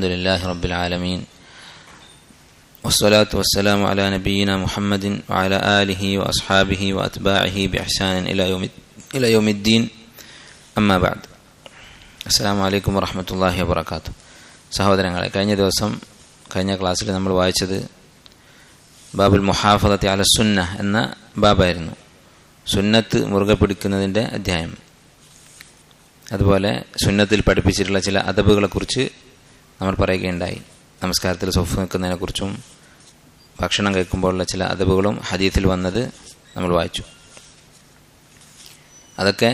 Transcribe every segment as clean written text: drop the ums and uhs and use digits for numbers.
അൽഹംദുലില്ലാഹി റബ്ബിൽ ആലമീൻ വസ്സലാത്തു വസ്സലാമു അലാ നബിയിന മുഹമ്മദിൻ വഅലാ ആലിഹി വഅസ്ഹാബിഹി വഅത്ബാഇഹി ബിഇഹ്സാനിൻ ഇലാ യൗമിദ്ദീൻ അമ്മാ ബഅദ്. അസ്സലാമു അലൈക്കും വറഹ്മത്തുള്ളാഹി വബറകാതുഹു. സഹോദരങ്ങളെ, കഴിഞ്ഞ ക്ലാസ്സിൽ നമ്മൾ വായിച്ചത് ബാബുൽ മുഹാഫദത്തി അല സുന്ന എന്ന ബാബായിരുന്നു. സുന്നത്ത് മുറുകെ പിടിക്കുന്നതിൻ്റെ അധ്യായം. അതുപോലെ സുന്നത്തിൽ പഠിപ്പിച്ചിട്ടുള്ള ചില അദബുകളെക്കുറിച്ച് നമ്മൾ പറയുകയുണ്ടായി. നമസ്കാരത്തിൽ സൊഫ് നിൽക്കുന്നതിനെക്കുറിച്ചും ഭക്ഷണം കഴിക്കുമ്പോഴുള്ള ചില അദബുകളും ഹദീസിൽ വന്നത് നമ്മൾ വായിച്ചു. അതൊക്കെ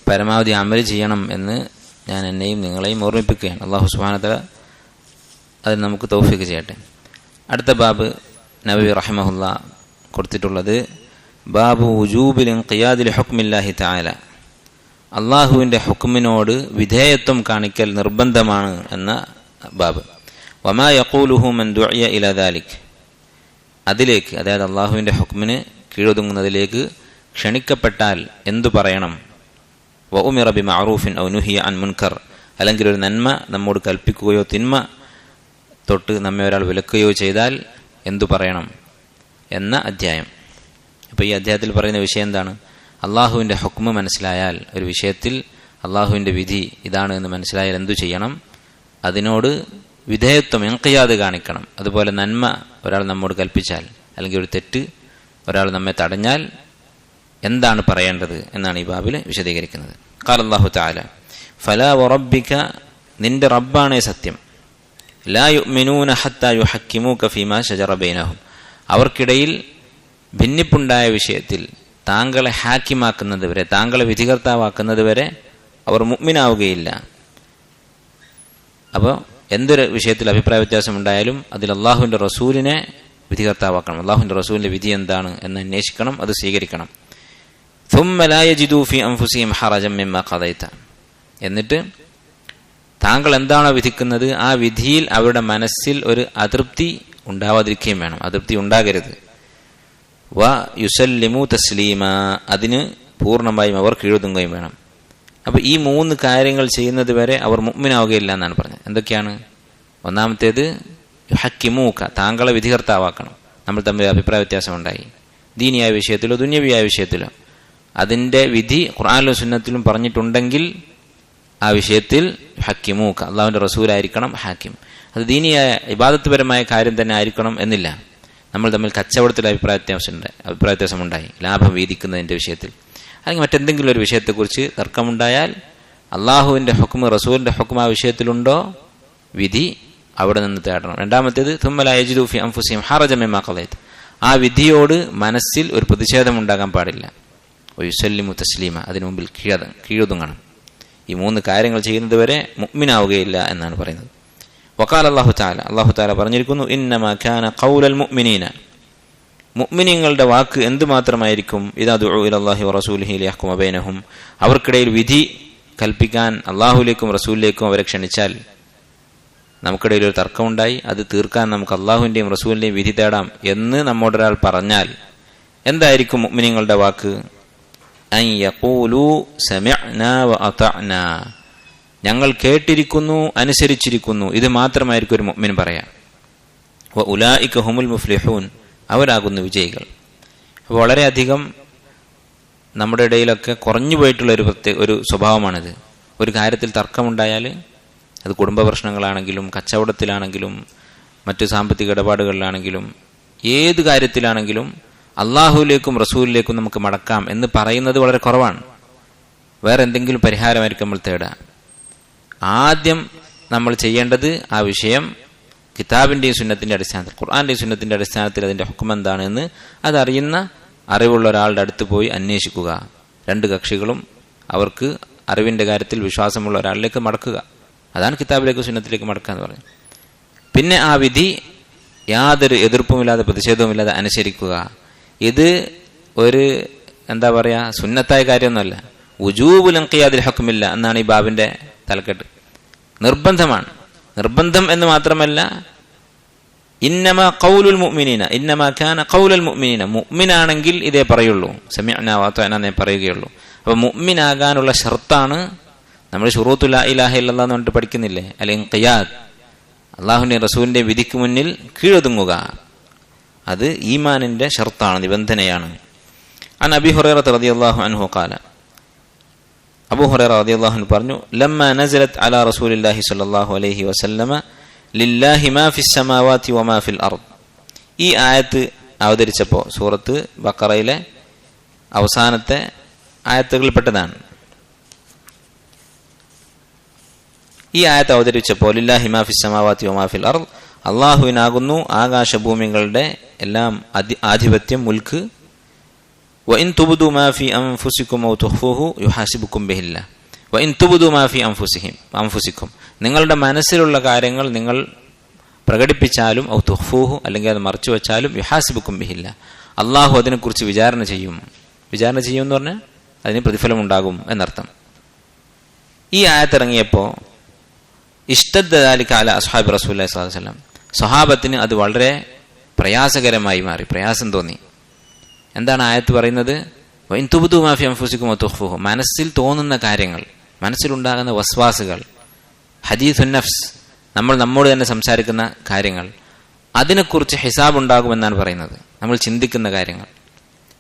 പരമാവധി അമൽ ചെയ്യണം എന്ന് ഞാൻ എന്നെയും നിങ്ങളെയും ഓർമ്മിപ്പിക്കുകയാണ്. അല്ലാഹു സുബ്ഹാനഹു വ തആല അതിന് നമുക്ക് തൗഫീഖ് ചെയ്യട്ടെ. അടുത്ത ബാബ് നബവി റഹിമഹുല്ലാ കൊടുത്തിട്ടുള്ളത് ബാബു വുജൂബിൽ ഇൻഖിയാദി ഹുക്മില്ലാഹി തആല, അള്ളാഹുവിൻ്റെ ഹുക്മിനോട് വിധേയത്വം കാണിക്കൽ നിർബന്ധമാണ് എന്ന ബാബ്. വമാ യഖൂലുഹു മൻ ദുഇയ ഇലാ ദാലിക്, അതിലേക്ക്, അതായത് അള്ളാഹുവിൻ്റെ ഹുക്മിന് കീഴൊതുങ്ങുന്നതിലേക്ക് ക്ഷണിക്കപ്പെട്ടാൽ എന്തു പറയണം. വ ഉമിറ ബിമഅറൂഫിൻ ഔ നുഹിയ അൻ മുൻകർ, അല്ലെങ്കിൽ ഒരു നന്മ നമ്മോട് കൽപ്പിക്കുകയോ തിന്മ തൊട്ട് നമ്മെ ഒരാൾ വിലക്കുകയോ ചെയ്താൽ എന്തു പറയണം എന്ന അധ്യായം. അപ്പോൾ ഈ അധ്യായത്തിൽ പറയുന്ന വിഷയം എന്താണ്? അള്ളാഹുവിൻ്റെ ഹുക്മ് മനസ്സിലായാൽ, ഒരു വിഷയത്തിൽ അള്ളാഹുവിൻ്റെ വിധി ഇതാണ് എന്ന് മനസ്സിലായാൽ എന്തു ചെയ്യണം, അതിനോട് വിധേയത്വം ഇൻഖിയാദ് കാണിക്കണം. അതുപോലെ നന്മ ഒരാൾ നമ്മോട് കൽപ്പിച്ചാൽ, അല്ലെങ്കിൽ ഒരു തെറ്റ് ഒരാൾ നമ്മെ തടഞ്ഞാൽ എന്താണ് പറയേണ്ടത് എന്നാണ് ഈ ബാബിൽ വിശദീകരിക്കുന്നത്. ഖാല അല്ലാഹു തആല ഫലാ വറബ്ബിക, നിന്റെ റബ്ബാണേ സത്യം, ലാ യുഅ്മിനൂന ഹത്താ യുഹക്കിമൂക ഫീമാ ശജറ ബൈനഹും, അവർക്കിടയിൽ ഭിന്നിപ്പുണ്ടായ വിഷയത്തിൽ താങ്കളെ ഹാക്കിമാക്കുന്നത് വരെ, താങ്കളെ വിധികർത്താവാക്കുന്നത് വരെ അവർ മുഅ്മിനാവുകയില്ല. അപ്പോൾ എന്തൊരു വിഷയത്തിൽ അഭിപ്രായ വ്യത്യാസം ഉണ്ടായാലും അതിൽ അള്ളാഹുവിൻ്റെ റസൂലിനെ വിധികർത്താവാക്കണം. അള്ളാഹുവിൻ്റെ റസൂലിൻ്റെ വിധി എന്താണ് എന്ന് അന്വേഷിക്കണം, അത് സ്വീകരിക്കണം. ثُمَّ لَا يَجِدُوا فِي أَنفُسِهِمْ حَرَجًا مِّمَّا قَضَيْتَ, എന്നിട്ട് താങ്കൾ എന്താണോ വിധിക്കുന്നത് ആ വിധിയിൽ അവരുടെ മനസ്സിൽ ഒരു അതൃപ്തി ഉണ്ടാവാതിരിക്കുകയും വേണം, അതൃപ്തി ഉണ്ടാകരുത്. വ യുസല്ലിമു തസ്ലീമ, അതിന് പൂർണ്ണമായും അവർ കീഴൊതുങ്ങുകയും വേണം. അപ്പോൾ ഈ മൂന്ന് കാര്യങ്ങൾ ചെയ്യുന്നത് വരെ അവർ മുഅ്മിനാവുകയില്ല എന്നാണ് പറഞ്ഞത്. എന്തൊക്കെയാണ്? ഒന്നാമത്തേത് യുഹക്കിമൂക, താങ്കളെ വിധികർത്താവാക്കണം. നമ്മൾ തമ്മിൽ അഭിപ്രായ വ്യത്യാസം ഉണ്ടായി, ദീനിയായ വിഷയത്തിലോ ദുന്യവിയായ വിഷയത്തിലോ, അതിൻ്റെ വിധി ഖുർആനിലും സുന്നത്തിലും പറഞ്ഞിട്ടുണ്ടെങ്കിൽ ആ വിഷയത്തിൽ ഹക്കിമൂക, അള്ളാഹുവിൻ്റെ റസൂലായിരിക്കണം ഹാക്കിം. അത് ദീനിയായ ഇബാദത്ത്പരമായ കാര്യം തന്നെ ആയിരിക്കണം എന്നില്ല. നമ്മൾ തമ്മിൽ കച്ചവടത്തിൽ അഭിപ്രായ വ്യത്യാസമുണ്ടായി, ലാഭം വീതിക്കുന്നതിൻ്റെ വിഷയത്തിൽ, അല്ലെങ്കിൽ മറ്റെന്തെങ്കിലും ഒരു വിഷയത്തെക്കുറിച്ച് തർക്കമുണ്ടായാൽ അള്ളാഹുവിൻ്റെ ഹുക്മ് റസൂലിൻ്റെ ഹുക്മ് ആ വിഷയത്തിലുണ്ടോ, വിധി അവിടെ നിന്ന് തേടണം. രണ്ടാമത്തേത് തുമ്മ ലാ യജിദു ഫി അൻഫുസിഹിം ഹറജൻ മിമ്മാ ഖളൈത, ആ വിധിയോട് മനസ്സിൽ ഒരു പ്രതിഷേധം ഉണ്ടാകാൻ പാടില്ല. വയുസല്ലിമു തസ്ലീമ, അതിനു മുമ്പിൽ കീഴൊതുങ്ങണം. ഈ മൂന്ന് കാര്യങ്ങൾ ചെയ്യുന്നത് വരെ മുഅ്മിനാവുകയില്ല എന്നാണ് പറയുന്നത്. വഖാല അല്ലാഹു തആല, അല്ലാഹു തആല പറഞ്ഞിരിക്കുന്നു, ഇന്നമാ കാന ഖൗലൽ മുഅ്മിനീന, മുഅ്മിനീങ്ങളുടെ വാക്ക് എന്തുമാത്രമായിരിക്കും, ഇദാ ദുഉ ഇലല്ലാഹി വറസൂലിഹി ലിയഹ്കുമ ബൈനഹും, അവർക്കിടയിൽ വിധി കൽപ്പിക്കാൻ അല്ലാഹുവിലേക്കും റസൂലിലേക്കും അവരെ ക്ഷണിച്ചാൽ. നമുക്കിടയിൽ ഒരു തർക്കമുണ്ടായി, അത് തീർക്കാൻ നമുക്ക് അല്ലാഹുവിൻ്റെയും റസൂലിൻ്റെയും വിധി തേടാം എന്ന് നമ്മോടൊരാൾ പറഞ്ഞാൽ എന്തായിരിക്കും മുഅ്മിനീങ്ങളുടെ വാക്ക്? അൻ യഖൂലു സമിഅ്നാ വ അതഅ്നാ, ഞങ്ങൾ കേട്ടിരിക്കുന്നു, അനുസരിച്ചിരിക്കുന്നു, ഇത് മാത്രമായിരിക്കും ഒരു മുഅ്മിൻ പറയാം. വ ഉലൈക ഹുമുൽ മുഫ്ലിഹൂൻ, അവരാകുന്നു വിജയികൾ. അപ്പോൾ വളരെയധികം നമ്മുടെ ഇടയിലൊക്കെ കുറഞ്ഞു പോയിട്ടുള്ള ഒരു സ്വഭാവമാണിത്. ഒരു കാര്യത്തിൽ തർക്കമുണ്ടായാൽ, അത് കുടുംബ പ്രശ്നങ്ങളാണെങ്കിലും കച്ചവടത്തിലാണെങ്കിലും മറ്റു സാമ്പത്തിക ഇടപാടുകളിലാണെങ്കിലും ഏത് കാര്യത്തിലാണെങ്കിലും അള്ളാഹുവിലേക്കും റസൂലിലേക്കും നമുക്ക് മടക്കാം എന്ന് പറയുന്നത് വളരെ കുറവാണ്. വേറെ എന്തെങ്കിലും പരിഹാരമായിരിക്കും നമ്മൾ തേടുക. ആദ്യം നമ്മൾ ചെയ്യേണ്ടത് ആ വിഷയം കിതാബിൻ്റെയും സുന്നത്തിൻ്റെ അടിസ്ഥാനത്തിൽ, ഖുർആൻ്റെയും സുന്നത്തിൻ്റെ അടിസ്ഥാനത്തിൽ അതിൻ്റെ ഹുക്ം എന്താണ് എന്ന് അതറിയുന്ന അറിവുള്ള ഒരാളുടെ അടുത്ത് പോയി അന്വേഷിക്കുക. രണ്ട് കക്ഷികളും അവർക്ക് അറിവിൻ്റെ കാര്യത്തിൽ വിശ്വാസമുള്ള ഒരാളിലേക്ക് മടക്കുക. അതാണ് കിതാബിലേക്ക് സുന്നത്തിലേക്ക് മടക്കുക എന്ന് പറഞ്ഞു. പിന്നെ ആ വിധി യാതൊരു എതിർപ്പുമില്ലാതെ പ്രതിഷേധവുമില്ലാതെ അനുസരിക്കുക. ഇത് ഒരു സുന്നത്തായ കാര്യമൊന്നുമല്ല. വുജൂബുൽ ഇൻഖിയാദിൽ ഹുക്മില്ല എന്നാണ് ഈ ബാബിൻ്റെ തലക്കെട്ട്. നിർബന്ധമാണ്. നിർബന്ധം എന്ന് മാത്രമല്ല, ഇന്നമാ ഖൗലുൽ മുഅ്മിനീന, ഇന്നമാ കാന ഖൗലുൽ മുഅ്മിനീന, മുഅ്മിനാണെങ്കിൽ ഇതേ പറയുള്ളൂ, സമിഅ്നാ വ അത്വഅനാ എന്നേ പറയുകയുള്ളൂ. അപ്പോൾ മുഅ്മിനാകാനുള്ള ഷർത്താണ് നമ്മൾ ശുറൂത്തുൽ ലാ ഇലാഹ ഇല്ലല്ലാഹ് എന്ന് പറഞ്ഞിട്ട് പഠിക്കുന്നില്ലേ, അല്ലെങ്കിൽ ഖിയാദ്, അള്ളാഹുവിന്റെ റസൂലിന്റെ വിധിക്ക് മുന്നിൽ കീഴൊതുങ്ങുക, അത് ഈമാനിന്റെ ഷർത്താണ്, നിബന്ധനയാണ്. അൻ അബീ ഹുറൈറ റളിയല്ലാഹു അൻഹു ഖാല, അബൂ ഹുറൈറ റളിയല്ലാഹു അൻഹു പറഞ്ഞു, ലമ്മ നസലത് അലാ റസൂലില്ലാഹി സ്വല്ലല്ലാഹു അലൈഹി വസല്ലമ ലില്ലാഹി മാ ഫിസ് സമാവാതി വമാ ഫിൽ അർദ്. ഈ ആയത്ത് അവതരിച്ചപ്പോൾ, സൂറത്ത് ബഖറയിലെ അവസാനത്തെ ആയത്തുകളിൽപ്പെട്ടതാണ്. ഈ ആയത്ത് അവതരിച്ചപ്പോൾ ലില്ലാഹി മാ ഫിസ് സമാവാതി വമാ ഫിൽ അർദ്, അള്ളാഹുവിനാകുന്നു ആകാശഭൂമികളുടെ എല്ലാം ആധിപത്യം, മുൽക്ക്. വഇൻ തുബ്ദു മാ ഫി അൻഫുസികും ഔ തുഖ്ഫൂഹു യുഹാസിബുകും ബിഹില്ലാഹ് വഇൻ തുബ്ദു മാ ഫി അൻഫുസികും, നിങ്ങളുടെ മനസ്സിലുള്ള കാര്യങ്ങൾ നിങ്ങൾ പ്രകടിപ്പിച്ചാലും ഔ തുഖ്ഫൂഹു, അല്ലെങ്കിൽ അത് മറച്ചു വെച്ചാലും യുഹാസിബുകും ബിഹില്ലാഹ്, അള്ളാഹു അതിനെക്കുറിച്ച് വിചാരണ ചെയ്യും. വിചാരണ ചെയ്യും എന്ന് പറഞ്ഞാൽ അതിന് പ്രതിഫലമുണ്ടാകും എന്നർത്ഥം. ഈ ആയത്തിറങ്ങിയപ്പോൾ ഇഷ്തദ്ദ ദാലിക അലാ അസ്ഹാബി റസൂലുള്ളാഹി സ്വല്ലല്ലാഹു അലൈഹി വസല്ലം, സ്വഹാബത്തിന് അത് വളരെ പ്രയാസകരമായി മാറി, പ്രയാസം തോന്നി. എന്താണ് ആയത്ത് പറയുന്നത്? വഇൻ തുബ്ദു മാ ഫി അൻഫുസികും വ തുഖ്ഫൂഹു, മനസ്സിൽ തോന്നുന്ന കാര്യങ്ങൾ, മനസ്സിലുണ്ടാകുന്ന വസ്വാസുകൾ, ഹദീസുൻ നഫ്സ്, നമ്മൾ നമ്മോട് തന്നെ സംസാരിക്കുന്ന കാര്യങ്ങൾ, അതിനെക്കുറിച്ച് ഹിസാബ് ഉണ്ടാകുമെന്നാണ് പറയുന്നത്. നമ്മൾ ചിന്തിക്കുന്ന കാര്യങ്ങൾ.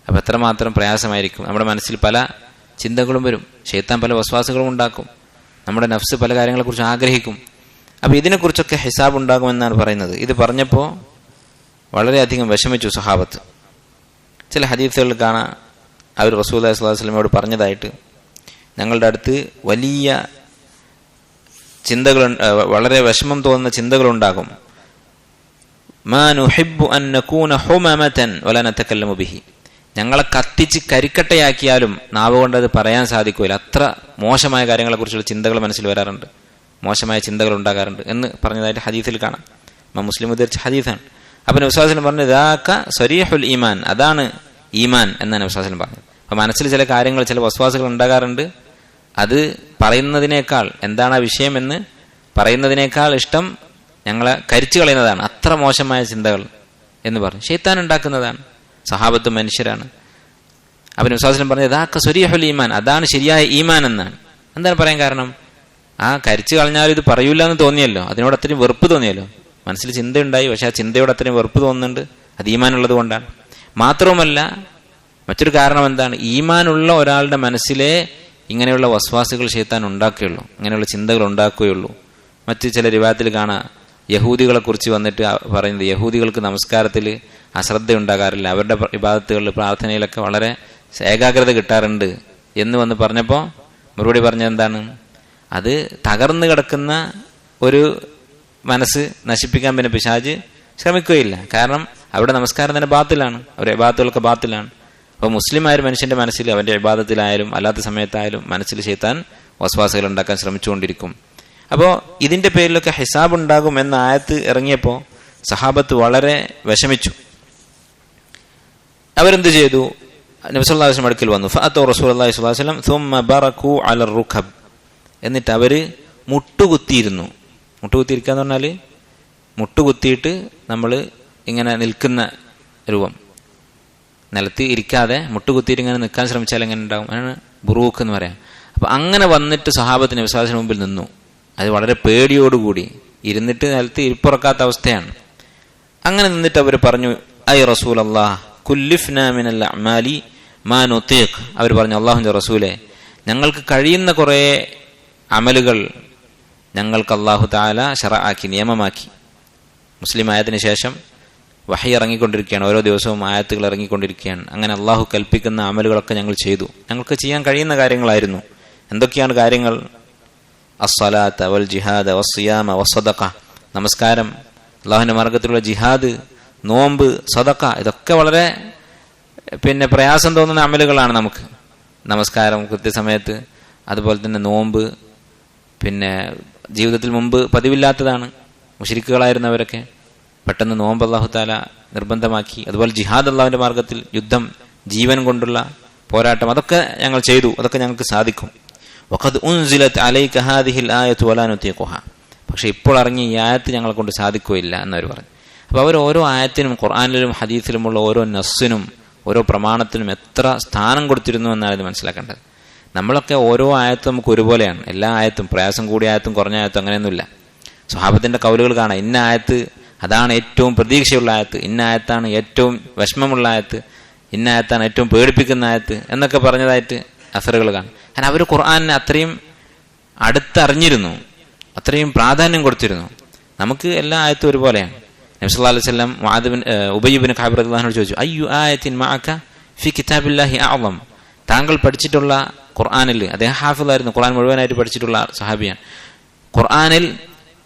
അപ്പം എത്രമാത്രം പ്രയാസമായിരിക്കും. നമ്മുടെ മനസ്സിൽ പല ചിന്തകളും വരും, ശൈത്താൻ പല വസ്വാസുകളും ഉണ്ടാക്കും, നമ്മുടെ നഫ്സ് പല കാര്യങ്ങളെക്കുറിച്ച് ആഗ്രഹിക്കും. അപ്പം ഇതിനെക്കുറിച്ചൊക്കെ ഹിസാബ് ഉണ്ടാകുമെന്നാണ് പറയുന്നത്. ഇത് പറഞ്ഞപ്പോൾ വളരെയധികം വിഷമിച്ചു സ്വഹാബത്ത്. ചില ഹദീസുകളിൽ കാണാം, അവർ റസൂലുള്ളാഹി സ്വല്ലല്ലാഹു അലൈഹി വസല്ലമയോട് പറഞ്ഞതായിട്ട്, ഞങ്ങളുടെ അടുത്ത് വലിയ ചിന്തകൾ, വളരെ വിഷമം തോന്നുന്ന ചിന്തകളുണ്ടാകും. മാ നുഹിബ്ബു അൻ നകൂന ഹുമമതൻ വലാ നതകല്ലമു ബിഹി, ഞങ്ങളെ കത്തിച്ച് കരിക്കട്ടയാക്കിയാലും നാവ് കൊണ്ട് അത് പറയാൻ സാധിക്കില്ല, അത്ര മോശമായ കാര്യങ്ങളെക്കുറിച്ചുള്ള ചിന്തകൾ മനസ്സിൽ വരാറുണ്ട്, മോശമായ ചിന്തകൾ ഉണ്ടാകാറുണ്ട് എന്ന് പറഞ്ഞതായിട്ട് ഹദീസിൽ കാണാം. മുസ്ലിം ഉദ്ധരിച്ച ഹദീസാണ്. അപ്പം നബി സ്വല്ലല്ലാഹു അലൈഹി വസല്ലം പറഞ്ഞു, ദാക സരീഹുൽ ഈമാൻ, അതാണ് ഈമാൻ എന്നാണ് നബി സ്വല്ലല്ലാഹു അലൈഹി വസല്ലം പറഞ്ഞത്. അപ്പം മനസ്സിൽ ചില കാര്യങ്ങൾ, ചില വസ്വാസുകൾ ഉണ്ടാകാറുണ്ട്. അത് പറയുന്നതിനേക്കാൾ, എന്താണ് ആ വിഷയമെന്ന് പറയുന്നതിനേക്കാൾ ഇഷ്ടം ഞങ്ങളെ കരിച്ചു കളയുന്നതാണ്, അത്ര മോശമായ ചിന്തകൾ എന്ന് പറഞ്ഞു. ശൈത്താൻ ഉണ്ടാക്കുന്നതാണ്. സഹാബത്ത് മനുഷ്യരാണ്. അപ്പം നബി സ്വല്ലല്ലാഹു അലൈഹി വസല്ലം പറഞ്ഞത് ദാക സരീഹുൽ ഈമാൻ, അതാണ് ശരിയായ ഈമാൻ എന്നാണ്. എന്താണ് പറയാൻ കാരണം? ആ കരിച്ചു കളഞ്ഞാലും ഇത് പറയൂല എന്ന് തോന്നിയല്ലോ, അതിനോട് അത്രയും വെറുപ്പ് തോന്നിയല്ലോ. മനസ്സിൽ ചിന്തയുണ്ടായി, പക്ഷെ ആ ചിന്തയോട് അത്രയും വെറുപ്പ് തോന്നുന്നുണ്ട്. അത് ഈമാനുള്ളത് കൊണ്ടാണ്. മാത്രവുമല്ല, മറ്റൊരു കാരണം എന്താണ്? ഈമാനുള്ള ഒരാളുടെ മനസ്സിലെ ഇങ്ങനെയുള്ള വസ്വാസുകൾ ശൈത്താൻ ഉണ്ടാക്കുകയുള്ളൂ, ഇങ്ങനെയുള്ള ചിന്തകൾ ഉണ്ടാക്കുകയുള്ളൂ. മറ്റ് ചില റിവായത്തിൽ കാണാം, യഹൂദികളെ കുറിച്ച് വന്നിട്ട് പറയുന്നത്, യഹൂദികൾക്ക് നമസ്കാരത്തിൽ അശ്രദ്ധ ഉണ്ടാകാറില്ല, അവരുടെ ഇബാദത്തുകളിൽ, പ്രാർത്ഥനയിലൊക്കെ വളരെ ഏകാഗ്രത കിട്ടാറുണ്ട് എന്ന് വന്ന് പറഞ്ഞപ്പോൾ മറുപടി പറഞ്ഞത് എന്താണ്? അത് തകർന്നു കിടക്കുന്ന ഒരു മനസ്സ് നശിപ്പിക്കാൻ പിന്നെ പിശാച് ശ്രമിക്കുകയില്ല. കാരണം അവിടെ നമസ്കാരം തന്നെ ബാത്തിലാണ്, അവരുടെ ഇബാദത്തുകളൊക്കെ ബാത്തിലാണ്. അപ്പോൾ മുസ്ലിമായ ഒരു മനുഷ്യന്റെ മനസ്സിൽ, അവന്റെ ഇബാദത്തിലായാലും അല്ലാത്ത സമയത്തായാലും മനസ്സിൽ ശൈത്താൻ വസ്വാസുകൾ ഉണ്ടാക്കാൻ ശ്രമിച്ചുകൊണ്ടിരിക്കും. അപ്പോൾ ഇതിന്റെ പേരിലൊക്കെ ഹിസാബ് ഉണ്ടാകും എന്ന ആയത്ത് ഇറങ്ങിയപ്പോൾ സഹാബത്ത് വളരെ വിഷമിച്ചു. അവരെന്ത് ചെയ്തു? നബി സല്ലല്ലാഹു അലൈഹി വസല്ലം അടുക്കൽ വന്നു. ഫഅതൂ റസൂലുള്ളാഹി സ്വല്ലല്ലാഹു അലൈഹി വസല്ലം സുമ്മ ബറകൂ അലർ റുകബ്, എന്നിട്ട് അവര് മുട്ടുകുത്തിയിരുന്നു. മുട്ടുകുത്തിയിരിക്കുക എന്ന് പറഞ്ഞാൽ മുട്ടുകുത്തിയിട്ട് നമ്മൾ ഇങ്ങനെ നിൽക്കുന്ന രൂപം, നിലത്ത് ഇരിക്കാതെ മുട്ടുകുത്തിയിട്ട് ഇങ്ങനെ നിൽക്കാൻ ശ്രമിച്ചാൽ എങ്ങനെ ഉണ്ടാവും? അതാണ് ബുറൂക്ക് എന്ന് പറയാം. അപ്പം അങ്ങനെ വന്നിട്ട് സഹാബത്തിന് നബി സല്ലല്ലാഹു അലൈഹി വസല്ലം മുമ്പിൽ നിന്നു. അത് വളരെ പേടിയോടുകൂടി, ഇരുന്നിട്ട് നിലത്ത് ഇരിപ്പുറക്കാത്ത അവസ്ഥയാണ്. അങ്ങനെ നിന്നിട്ട് അവർ പറഞ്ഞു, ഐ റസൂലല്ലാഹ് കുല്ലിഫ്നാ മിനൽ അഅ്മാലി മാ നുതീഖ്. അവർ പറഞ്ഞു, അല്ലാഹുവിന്റെ റസൂലേ, ഞങ്ങൾക്ക് കഴിയുന്ന കുറേ അമലുകൾ ഞങ്ങൾക്ക് അല്ലാഹു തആല ശറഅാക്കി, നിയമമാക്കി. മുസ്ലിം ആയതിനു ശേഷം വഹി ഇറങ്ങിക്കൊണ്ടിരിക്കുകയാണ്, ഓരോ ദിവസവും ആയത്തുകൾ ഇറങ്ങിക്കൊണ്ടിരിക്കുകയാണ്. അങ്ങനെ അള്ളാഹു കൽപ്പിക്കുന്ന അമലുകളൊക്കെ ഞങ്ങൾ ചെയ്തു. ഞങ്ങൾക്ക് ചെയ്യാൻ കഴിയുന്ന കാര്യങ്ങളായിരുന്നു. എന്തൊക്കെയാണ് കാര്യങ്ങൾ? അസ്സലാത്ത വൽ ജിഹാദ വസ്സിയാമ വസ്സദഖ, നമസ്കാരം, അള്ളാഹുവിന്റെ മാർഗത്തിലുള്ള ജിഹാദ്, നോമ്പ്, സദഖ, ഇതൊക്കെ വളരെ പ്രയാസം തോന്നുന്ന അമലുകളാണ് നമുക്ക്. നമസ്കാരം കൃത്യസമയത്ത്, അതുപോലെ തന്നെ നോമ്പ്, ജീവിതത്തിൽ മുമ്പ് പതിവില്ലാത്തതാണ്. മുശ്രിക്കുകളായിരുന്നവരൊക്കെ പെട്ടെന്ന് നോമ്പ് അല്ലാഹു തആല നിർബന്ധമാക്കി. അതുപോലെ ജിഹാദ്, അള്ളാഹുവിന്റെ മാർഗത്തിൽ യുദ്ധം, ജീവൻ കൊണ്ടുള്ള പോരാട്ടം, അതൊക്കെ ഞങ്ങൾ ചെയ്തു, അതൊക്കെ ഞങ്ങൾക്ക് സാധിക്കും. വഖദ് ഉൻസിലത് അലൈക ഹാദിഹിൽ ആയതു വലാ നുതീഖുഹ, പക്ഷെ ഇപ്പോൾ ഇറങ്ങിയ ഈ ആയത്ത് ഞങ്ങളെ കൊണ്ട് സാധിക്കുകയില്ല എന്നവർ പറഞ്ഞു. അപ്പോൾ അവർ ഓരോ ആയത്തിനും, ഖുർആനിലും ഹദീസിലുമുള്ള ഓരോ നസ്സിനും, ഓരോ പ്രമാണത്തിനും എത്ര സ്ഥാനം കൊടുത്തിരുന്നു എന്നാണ് ഇത് മനസ്സിലാക്കേണ്ടത്. നമ്മളൊക്കെ ഓരോ ആയത്തും നമുക്ക് ഒരുപോലെയാണ്. എല്ലാ ആയത്തും, പ്രയാസം കൂടിയ ആയത്തും കുറഞ്ഞ ആയത്തും അങ്ങനെയൊന്നുമില്ല. സ്വഹാബത്തിന്റെ കൗലുകൾ കാണാം. ഇന്ന ആയത്ത് അതാണ് ഏറ്റവും പ്രതീക്ഷയുള്ള ആയത്ത്, ഇന്ന ആയത്താണ് ഏറ്റവും വിഷമമുള്ള ആയത്ത്, ഇന്ന ആയത്താണ് ഏറ്റവും പേടിപ്പിക്കുന്ന ആയത്ത് എന്നൊക്കെ പറഞ്ഞതായിട്ട് അസറുകൾ കാണും. കാരണം അവർ ഖുർആനെ അത്രയും അടുത്തറിഞ്ഞിരുന്നു, അത്രയും പ്രാധാന്യം കൊടുത്തിരുന്നു. നമുക്ക് എല്ലാ ആയത്തും ഒരുപോലെയാണ്. നബി സല്ലല്ലാഹു അലൈഹി വസല്ലം ഉബയ്യ് ഇബ്നു കഅബ് റളിയല്ലാഹു അൻഹു ചോദിച്ചു, അയ്യു ആയത്തിൻ മഅക ഫി കിതാബില്ലാഹി അഅ്ളം, താങ്കൾ പഠിച്ചിട്ടുള്ള ഖുർആനിൽ, അദ്ദേഹം ഹാഫിളായിരുന്നു, ഖുർആൻ മുഴുവനായിട്ട് പഠിച്ചിട്ടുള്ള സഹാബിയാണ്, ഖുർആനിൽ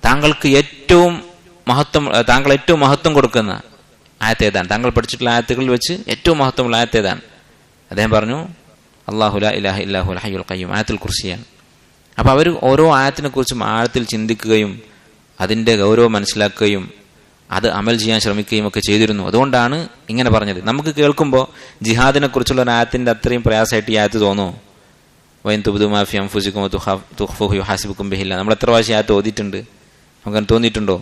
താങ്കൾക്ക് താങ്കൾ ഏറ്റവും മഹത്വം കൊടുക്കുന്ന ആയത്ത് ഏതാണ്, താങ്കൾ പഠിച്ചിട്ടുള്ള ആയത്തുകളിൽ വെച്ച് ഏറ്റവും മഹത്വമുള്ള ആയത്ത് ഏതാണ്? അദ്ദേഹം പറഞ്ഞു, അല്ലാഹു ലാ ഇലാഹ ഇല്ലാഹുൽ ഹയ്യുൽ ഖയ്യൂം, ആയത്തുൽ കുർസിയാണ്. അപ്പൊ അവർ ഓരോ ആയത്തിനെ കുറിച്ചും ആഴത്തിൽ ചിന്തിക്കുകയും അതിന്റെ ഗൗരവം മനസ്സിലാക്കുകയും അത് അമൽ ചെയ്യാൻ ശ്രമിക്കുകയും ഒക്കെ ചെയ്തിരുന്നു. അതുകൊണ്ടാണ് ഇങ്ങനെ പറഞ്ഞത്. നമുക്ക് കേൾക്കുമ്പോൾ ജിഹാദിനെ കുറിച്ചുള്ള ഒരു ആയത്തിന്റെ അത്രയും പ്രയാസമായിട്ട് ഈ ആയത്ത് തോന്നുമോ? വൈൻ തുബ്ദു മാ ഫീ അൻഫുസികും തുഖ്ഫൂഹു യുഹാസിബുക്കും ബിഹില്ലാഹ്, നമ്മൾ എത്ര പ്രാവശ്യം ആയത്ത് ഓതിയിട്ടുണ്ട്? നമുക്ക് തോന്നിയിട്ടുണ്ടോ?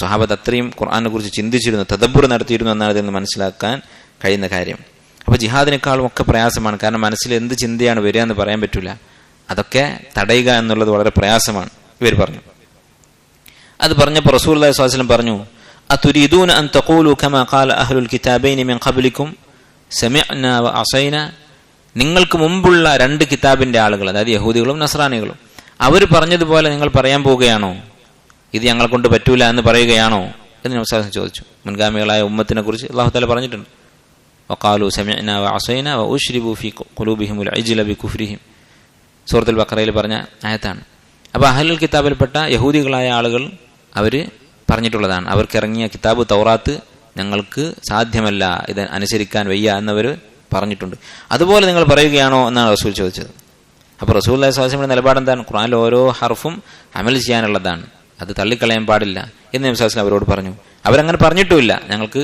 സ്വഹാബത്ത് അത്രയും ഖുർആനെ കുറിച്ച് ചിന്തിച്ചിരുന്നു, തദബ്ബുർ നടത്തിയിരുന്നു എന്നാണ് ഇതിൽ നിന്ന് മനസ്സിലാക്കാൻ കഴിയുന്ന കാര്യം. അപ്പൊ ജിഹാദിനേക്കാളും ഒക്കെ പ്രയാസമാണ്. കാരണം മനസ്സിൽ എന്ത് ചിന്തയാണ് വരിക എന്ന് പറയാൻ പറ്റില്ല. അതൊക്കെ തടയുക എന്നുള്ളത് വളരെ പ്രയാസമാണ്. ഇവർ പറഞ്ഞു. അത് പറഞ്ഞപ്പോൾ റസൂലുള്ളാഹി സ്വല്ലല്ലാഹു അലൈഹി വസല്ലം പറഞ്ഞു, അതുരീദൂന അൻ തഖൂലു കമാ ഖാല അഹ്ലുൽ കിതാബൈനി മിൻ ഖബ്ലിക്കും സമിഅ്നാ വഅസൈനാ, നിങ്ങൾക്ക് മുമ്പുള്ള 2 കിതാബിന്റെ ആളുകൾ, അതായത് യഹൂദികളും നസ്രാനികളും, അവർ പറഞ്ഞതുപോലെ നിങ്ങൾ പറയാൻ പോവുകയാണോ? ഇത് ഞങ്ങളെ കൊണ്ട് പറ്റൂല എന്ന് പറയുകയാണോ എന്ന് നബി സല്ലല്ലാഹു അലൈഹി വസല്ലം ചോദിച്ചു. മുൻഗാമികളായ ഉമ്മത്തിനെ കുറിച്ച് അല്ലാഹു തആല പറഞ്ഞിട്ടുണ്ട്, വഖാലു സമിഅ്നാ വഅസൈനാ വഉശ്രിബു ഫീ ഖുലൂബിഹിമുൽ ഇജ്ല ബികുഫ്രിഹിം, സൂറത്തുൽ ബഖറയിൽ പറഞ്ഞ ആയത്താണ്. അപ്പോൾ അഹ്ലുൽ കിതാബിൽപ്പെട്ട യഹൂദികളായ ആളുകൾ അവർ പറഞ്ഞിട്ടുള്ളതാണ്, അവർക്ക് ഇറങ്ങിയ കിതാബ് തൗറാത്ത് ഞങ്ങൾക്ക് സാധ്യമല്ല, ഇത് അനുസരിക്കാൻ വയ്യ എന്നവർ പറഞ്ഞിട്ടുണ്ട്. അതുപോലെ നിങ്ങൾ പറയുകയാണോ എന്നാണ് റസൂൽ ചോദിച്ചത്. അപ്പോൾ റസൂലുള്ളാഹി സ്വല്ലല്ലാഹു അലൈഹി വസല്ലം നിലപാട് എന്താണ്? ഖുർആനിലെ ഓരോ ഹർഫും അമൽ ചെയ്യാനുള്ളതാണ്, അത് തള്ളിക്കളയാൻ പാടില്ല എന്ന് നബി സല്ലല്ലാഹു അലൈഹി വസല്ലം അവരോട് പറഞ്ഞു. അവരങ്ങനെ പറഞ്ഞിട്ടുമില്ല. ഞങ്ങൾക്ക്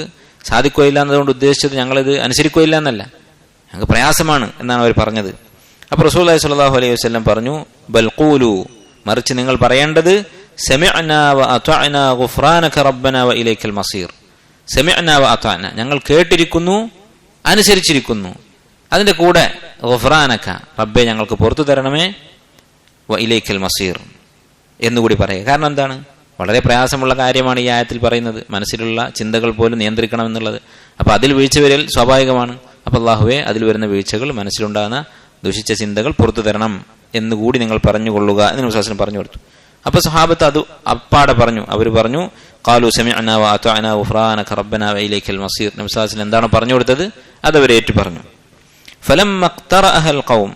സാധിക്കുകയില്ല എന്നതുകൊണ്ട് ഉദ്ദേശിച്ചത് ഞങ്ങളിത് അനുസരിക്കുകയില്ല എന്നല്ല, ഞങ്ങൾക്ക് പ്രയാസമാണ് എന്നാണ് അവർ പറഞ്ഞത്. അപ്പോൾ റസൂലുള്ളാഹി സ്വല്ലല്ലാഹു അലൈഹി വസല്ലം പറഞ്ഞു, ബൽ ഖൂലു, മറിച്ച് നിങ്ങൾ പറയേണ്ടത് സമിഅ്നാ വ അത്വഅനാ ഗുഫ്രാനക റബ്ബനാ വ ഇലൈക്കൽ മസീർ. സമിഅ്നാ വ അത്വഅനാ, ഞങ്ങൾ കേട്ടിരിക്കുന്നു, അനുസരിച്ചിരിക്കുന്നു, അതിന്റെ കൂടെ ഗുഫ്രാനക, റബ്ബേ ഞങ്ങൾക്ക് പുറത്തു തരണമേ, വ ഇലൈക്കൽ മസീർ എന്നുകൂടി പറയുക. കാരണം എന്താണ്? വളരെ പ്രയാസമുള്ള കാര്യമാണ് ഈ ആയത്തിൽ പറയുന്നത്. മനസ്സിലുള്ള ചിന്തകൾ പോലും നിയന്ത്രിക്കണം എന്നുള്ളത്. അപ്പൊ അതിൽ വീഴ്ച വരൽ സ്വാഭാവികമാണ്. അപ്പൊ അല്ലാഹുവേ, അതിൽ വരുന്ന വീഴ്ചകൾ, മനസ്സിലുണ്ടാകുന്ന ദുഷിച്ച ചിന്തകൾ പുറത്തു തരണം എന്നുകൂടി നിങ്ങൾ പറഞ്ഞുകൊള്ളുക എന്ന് നബി സല്ലല്ലാഹു അലൈഹി വസല്ലം പറഞ്ഞു കൊടുത്തു. അപ്പൊ സ്വഹാബത്ത് അത് അപ്പാടെ പറഞ്ഞു. അവർ പറഞ്ഞു, ഖാലു സമിഅ്നാ വ അത്വഅനാ ഗുഫ്രാനക റബ്ബനാ വ ഇലൈക്കൽ മസീർ. നബി സല്ലല്ലാഹു അലൈഹി വസല്ലം എന്താണ് പറഞ്ഞു കൊടുത്തത് അത് അവർ ഏറ്റു പറഞ്ഞു. ഫലമ്മ ഖറഅഹൽ ഖൗം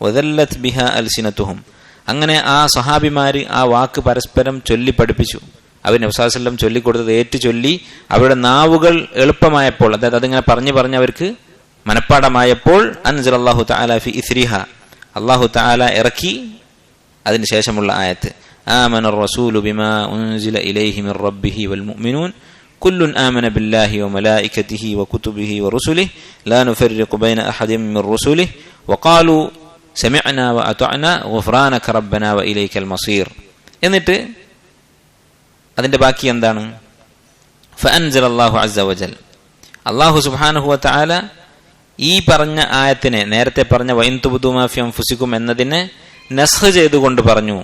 വദല്ലത് ബിഹാ അൽസിനതുഹും, അങ്ങനെ ആ സ്വഹാബിമാര് ആ വാക്ക് പരസ്പരം ചൊല്ലി പഠിപ്പിച്ചു. അവർ നബി സല്ലല്ലാഹു അലൈഹി വസല്ലം ചൊല്ലിക്കൊടുത്തത് ഏറ്റു ചൊല്ലി അവരുടെ നാവുകൾ എളുപ്പമായപ്പോൾ, അതായത് അതിങ്ങനെ പറഞ്ഞ് അവർക്ക് മനപ്പാടമായപ്പോൾ, അൻസലല്ലാഹു തആല ഫി ഇസ്രിഹ, അല്ലാഹു തആല ഇറക്കി അതിന് ശേഷമുള്ള ആയത്ത്, ആമന റസൂലു ബിമാ ഉൻസില ഇലൈഹി മിർ റബ്ബിഹി വൽ മുഅ്മിനൂൻ കുല്ലുൻ ആമന ബില്ലാഹി വമലായികതിഹി വകുതുബിഹി വറുസുലിഹി ലാ നുഫർരിഖു ബൈന അഹദിൻ മിർ റുസുലിഹി വഖാലു സമിഅ്നാ വഅത്വഅനാ ഗുഫ്രാനക റബ്ബനാ വഇലൈക്കൽ മസീർ. എന്നിട്ട് അതിന്റെ ബാക്കി എന്താണ്? ഫഅൻസലല്ലാഹു അസ്സ വജൽ, അല്ലാഹു സുബ്ഹാനഹു വതആല ഈ പറഞ്ഞ ആയത്തിനെ, നേരത്തെ പറഞ്ഞ വൈൻ തുബ്ദു മാ ഫീ അൻഫുസികും എന്നതിനെ നസ്ഖ് ചെയ്തുകൊണ്ട് പറഞ്ഞു.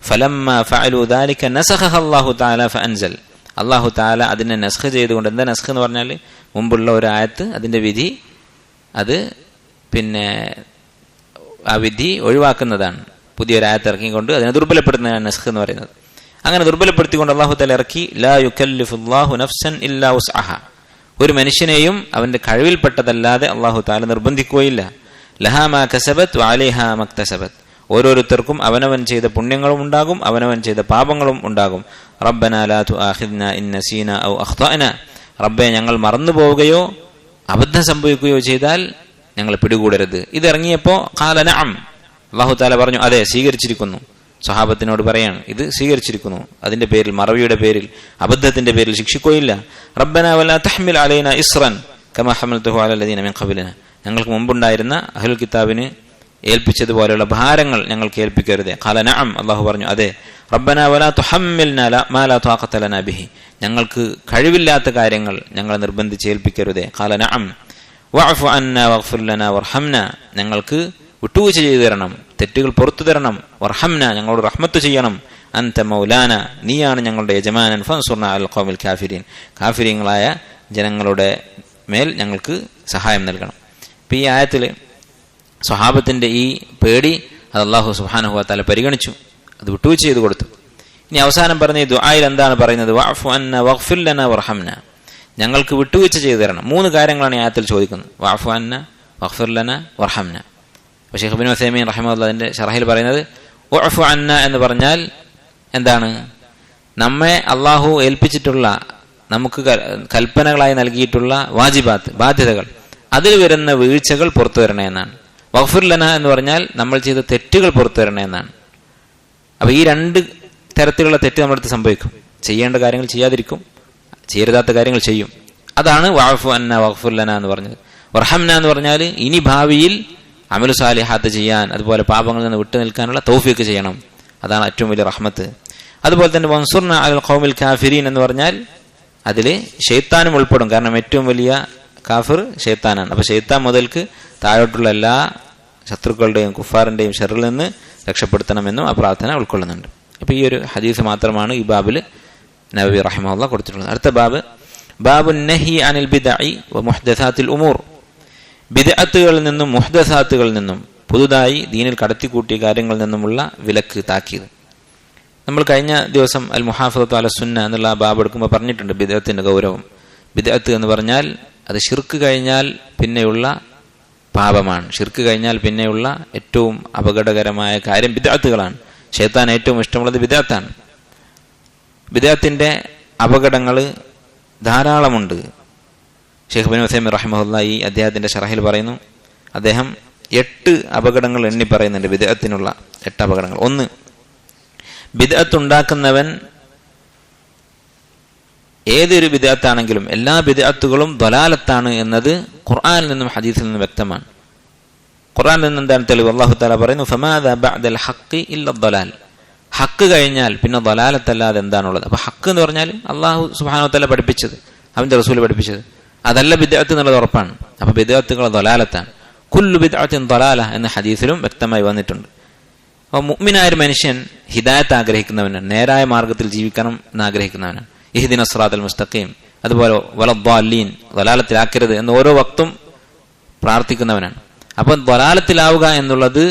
ഫലമ്മ ഫഅലു ദാലിക നസഖഹ അല്ലാഹു തആല ഫഅൻസൽ, അല്ലാഹു തആല അതിനെ നസ്ഖ് ചെയ്തുകൊണ്ട്, എന്താ നസ്ഖ് എന്ന് പറഞ്ഞാൽ മുമ്പുള്ള ഒരു ആയത്ത് അതിന്റെ വിധി, അത് പിന്നെ ആ വിധി ഒഴിവാക്കുന്നതാണ്. പുതിയൊരു ആയത്ത് ഇറക്കിക്കൊണ്ട് അതിനെ ദുർബലപ്പെടുത്തുന്നതാണ് നസ്ഖ് എന്ന് പറയുന്നത്. അങ്ങനെ ദുർബലപ്പെടുത്തിക്കൊണ്ട് അല്ലാഹു തആല ഇറക്കി, ലാ യുകല്ലിഫുല്ലാഹു നഫ്സൻ ഇല്ലാ ഉസ്അഹ, ഒരു മനുഷ്യനെയും അവന്റെ കഴിവിൽപ്പെട്ടതല്ലാതെ അല്ലാഹു തആല നിർബന്ധിക്കുകയില്ല. ലഹാ മാ കസബത് വഅലൈഹാ മക്തസബത്, ഓരോരുത്തർക്കും അവനവൻ ചെയ്ത പുണ്യങ്ങളും ഉണ്ടാകും, അവനവൻ ചെയ്ത പാപങ്ങളും ഉണ്ടാകും. റബ്ബനാ ലാ തുആഖിദ്നാ ഇൻ നസീനാ ഔ അഖ്തഅനാ, റബ്ബേ ഞങ്ങൾ മറന്നു പോവുകയോ അബദ്ധം സംഭവിക്കുകയോ ചെയ്താൽ ഞങ്ങൾ പിടികൂടരുത്. ഇത് ഇറങ്ങിയപ്പോൾ ഖാല നഅം, അല്ലാഹു തആല പറഞ്ഞു അതെ, സ്വീകരിച്ചിരിക്കുന്നു. സ്വഹാബത്തിനോട് പറയാണ്, ഇത് സ്വീകരിച്ചിരിക്കുന്നു. അതിന്റെ പേരിൽ, മറവിയുടെ പേരിൽ, അബദ്ധത്തിന്റെ പേരിൽ ശിക്ഷിക്കുകയില്ല. റബ്ബനാ വലാ തഹ്മിൽ അലൈനാ ഇസ്റൻ കമാ ഹമൽതുഹു അലൽ ലദീന മിൻ ഖബ്ലിനാ, ഞങ്ങൾക്ക് മുമ്പുണ്ടായിരുന്ന അഹ്ലുൽ കിതാബിന് ഏൽപ്പിച്ചതുപോലെയുള്ള ഭാരങ്ങൾ ഞങ്ങൾക്ക് ഏൽപ്പിക്കരുതേ. ഖാല നഅം, അല്ലാഹു പറഞ്ഞു അതെ. റബ്ബനാ വലാ തുഹമ്മിൽനാ മാ ലാ ത്വാഖത ലനാ ബിഹി, ഞങ്ങൾക്ക് കഴിവില്ലാത്ത കാര്യങ്ങൾ ഞങ്ങളെ നിർബന്ധിച്ച് ഏൽപ്പിക്കരുതേ. ഖാല നഅം വഅഫു അന്നാ വഗ്ഫിർ ലനാ വർഹംനാ, ഞങ്ങൾക്ക് വിട്ടുവീഴ്ച ചെയ്തു തരണം, തെറ്റുകൾ പുറത്തു തരണം. വർഹംന, ഞങ്ങളോട് റഹ്മത്ത് ചെയ്യണം. അൻത മൗലാന, നീയാണ് ഞങ്ങളുടെ യജമാനൻ, ഫൻസുർന അലൽ ഖൗമിൽ കാഫിരീൻ, കാഫിരീങ്ങളായ ജനങ്ങളുടെ മേൽ ഞങ്ങൾക്ക് സഹായം നൽകണം. ഇപ്പം ഈ ആയത്തിൽ സ്വഹാബത്തിന്റെ ഈ പേടി അത് അല്ലാഹു സുബ്ഹാനഹു വ തആല പരിഗണിച്ചു, അത് വിട്ടുവീഴ്ച ചെയ്തു കൊടുത്തു. ഇനി അവസാനം പറഞ്ഞ ഈ ദുആയിൽ എന്താണ് പറയുന്നത്? വഅഫു അന്ന വഗ്ഫിർ ലനാ വർഹംന, ഞങ്ങൾക്ക് വിട്ടുവീഴ്ച ചെയ്തു തരണം. 3 കാര്യങ്ങളാണ് ഈ ആയത്തിൽ ചോദിക്കുന്നത്. വഅഫു അന്ന വഗ്ഫിർ ലനാ വർഹംന. അപ്പോൾ ശൈഖ് ഇബ്നു ഉസൈമീൻ റഹിമഹുല്ലാഹ് അതിന്റെ ശറഹിൽ പറയുന്നത് വഅഫു അന്ന എന്ന് പറഞ്ഞാൽ എന്താണ്? നമ്മെ അള്ളാഹു ഏൽപ്പിച്ചിട്ടുള്ള, നമുക്ക് കൽപ്പനകളായി നൽകിയിട്ടുള്ള വാജിബാത്ത്, ബാധ്യതകൾ, അതിൽ വരുന്ന വീഴ്ചകൾ പുറത്തു വരണേ എന്നാണ്. വഗ്ഫിർ ലനാ എന്ന് പറഞ്ഞാൽ നമ്മൾ ചെയ്ത തെറ്റുകൾ പുറത്തു വരണേ എന്നാണ്. അപ്പൊ ഈ 2 തരത്തിലുള്ള തെറ്റ് നമ്മളടുത്ത് സംഭവിക്കും. ചെയ്യേണ്ട കാര്യങ്ങൾ ചെയ്യാതിരിക്കും, ചെയ്യരുതാത്ത കാര്യങ്ങൾ ചെയ്യും. അതാണ് വഅഫു അന്ന വഗ്ഫിർ ലനാ എന്ന് പറഞ്ഞത്. വർഹംന എന്ന് പറഞ്ഞാൽ ഇനി ഭാവിയിൽ അമലു സാലിഹാത്ത് ചെയ്യാൻ, അതുപോലെ പാപങ്ങളിൽ നിന്ന് വിട്ടു നിൽക്കാനുള്ള തൗഫീഖ് ചെയ്യണം. അതാണ് ഏറ്റവും വലിയ റഹ്മത്ത്. അതുപോലെ തന്നെ വൻസുർന അലൽ ഖൗമിൽ കാഫിരീൻ എന്ന് പറഞ്ഞാൽ അതിൽ ശൈത്താനും ഉൾപ്പെടും. കാരണം ഏറ്റവും വലിയ കാഫിർ ശൈത്താനാണ്. അപ്പൊ ശൈത്താൻ മുതൽക്ക് താഴോട്ടുള്ള എല്ലാ ശത്രുക്കളുടെയും കുഫാറിന്റെയും ഷർറിൽ നിന്ന് രക്ഷപ്പെടുത്തണമെന്നും ആ പ്രാർത്ഥന ഉൾക്കൊള്ളുന്നുണ്ട്. അപ്പൊ ഈ ഒരു ഹദീസ് മാത്രമാണ് ഈ ബാബിൽ നബവി റഹിമഹുല്ലാഹ് കൊടുത്തിട്ടുള്ളത്. അടുത്ത ബാബ്, ബാബുൻ നഹി അനിൽ ബിദ്അഇ വ മുഹ്ദസാത്തിൽ ഉമൂർ. ബിദ്അത്തുകളിൽ നിന്നും മുഹ്ദസാത്തുകളിൽ നിന്നും, പുതുതായി ദീനിൽ കടത്തിക്കൂട്ടിയ കാര്യങ്ങളിൽ നിന്നുമുള്ള വിലക്ക്, താക്കീത്. നമ്മൾ കഴിഞ്ഞ ദിവസം അൽ മുഹാഫദത്തു അല സുന്ന എന്നുള്ള ബാബ് എടുക്കുമ്പോൾ പറഞ്ഞിട്ടുണ്ട് ബിദ്അത്തിന്റെ ഗൗരവം. ബിദ്അത്ത് എന്ന് പറഞ്ഞാൽ അത് ശിർക്ക് കഴിഞ്ഞാൽ പിന്നെയുള്ള പാപമാണ്. ശിർക്ക് കഴിഞ്ഞാൽ പിന്നെയുള്ള ഏറ്റവും അപകടകരമായ കാര്യം ബിദ്അത്തുകളാണ്. ശൈത്താൻ ഏറ്റവും ഇഷ്ടമുള്ളത് ബിദ്അത്താണ്. ബിദ്അത്തിന്റെ അപകടങ്ങൾ ധാരാളമുണ്ട്. ശൈഖ് ഇബ്നു ഉസൈമീൻ റഹിമഹുല്ലാഹ് ഈ അദ്ദേഹത്തിന്റെ ശറഹിൽ പറയുന്നു, അദ്ദേഹം 8 അപകടങ്ങൾ എണ്ണി പറയുന്നുണ്ട് ബിദ്അത്തിനുള്ള 8 അപകടങ്ങൾ. 1, ബിദ്അത്ത് ഉണ്ടാക്കുന്നവൻ ഏതൊരു ബിദ്അത്താണെങ്കിലും എല്ലാ ബിദ്അത്തുകളും ദലാലത്താണ് എന്നത് ഖുർആനിൽ നിന്നും ഹദീസിൽ നിന്നും വ്യക്തമാണ്. ഖുർആനിൽ നിന്ന് എന്താണ് തെളിവ്? അല്ലാഹു തആല പറയുന്നു, ഫമാദാ ബഅദൽ ഹഖ് ഇല്ല ദലാൽ. ഹക്ക് കഴിഞ്ഞാൽ പിന്നെ ദലാലത്തല്ലാതെ എന്താണുള്ളത്? അപ്പൊ ഹക്ക് എന്ന് പറഞ്ഞാൽ അല്ലാഹു സുബ്ഹാനഹു വ തആല പഠിപ്പിച്ചത്, അവന്റെ റസൂൽ പഠിപ്പിച്ചത്, അതല്ല ബിദ്അത്ത് എന്നുള്ളത് ഉറപ്പാണ്. അപ്പൊ ബിദ്അത്തുകൾ ദലാലത്താണ്. കുല്ലു ബിദ്അത്തിൻ ദലാല എന്ന ഹദീസിലും വ്യക്തമായി വന്നിട്ടുണ്ട്. അപ്പോൾ മുഅ്മിനായ ഒരു മനുഷ്യൻ ഹിദായത്ത് ആഗ്രഹിക്കുന്നവനാണ്, നേരായ മാർഗത്തിൽ ജീവിക്കണം എന്ന് ആഗ്രഹിക്കുന്നവനാണ്. ഇഹ്ദിന സിറാത്തൽ മുസ്തഖീം, അതുപോലെ വലദ്ദാലീൻ, ദലാലത്തിലാക്കരുത് എന്ന് ഓരോ വക്തും പ്രാർത്ഥിക്കുന്നവനാണ്. അപ്പം ദലാലത്തിലാവുക എന്നുള്ളത്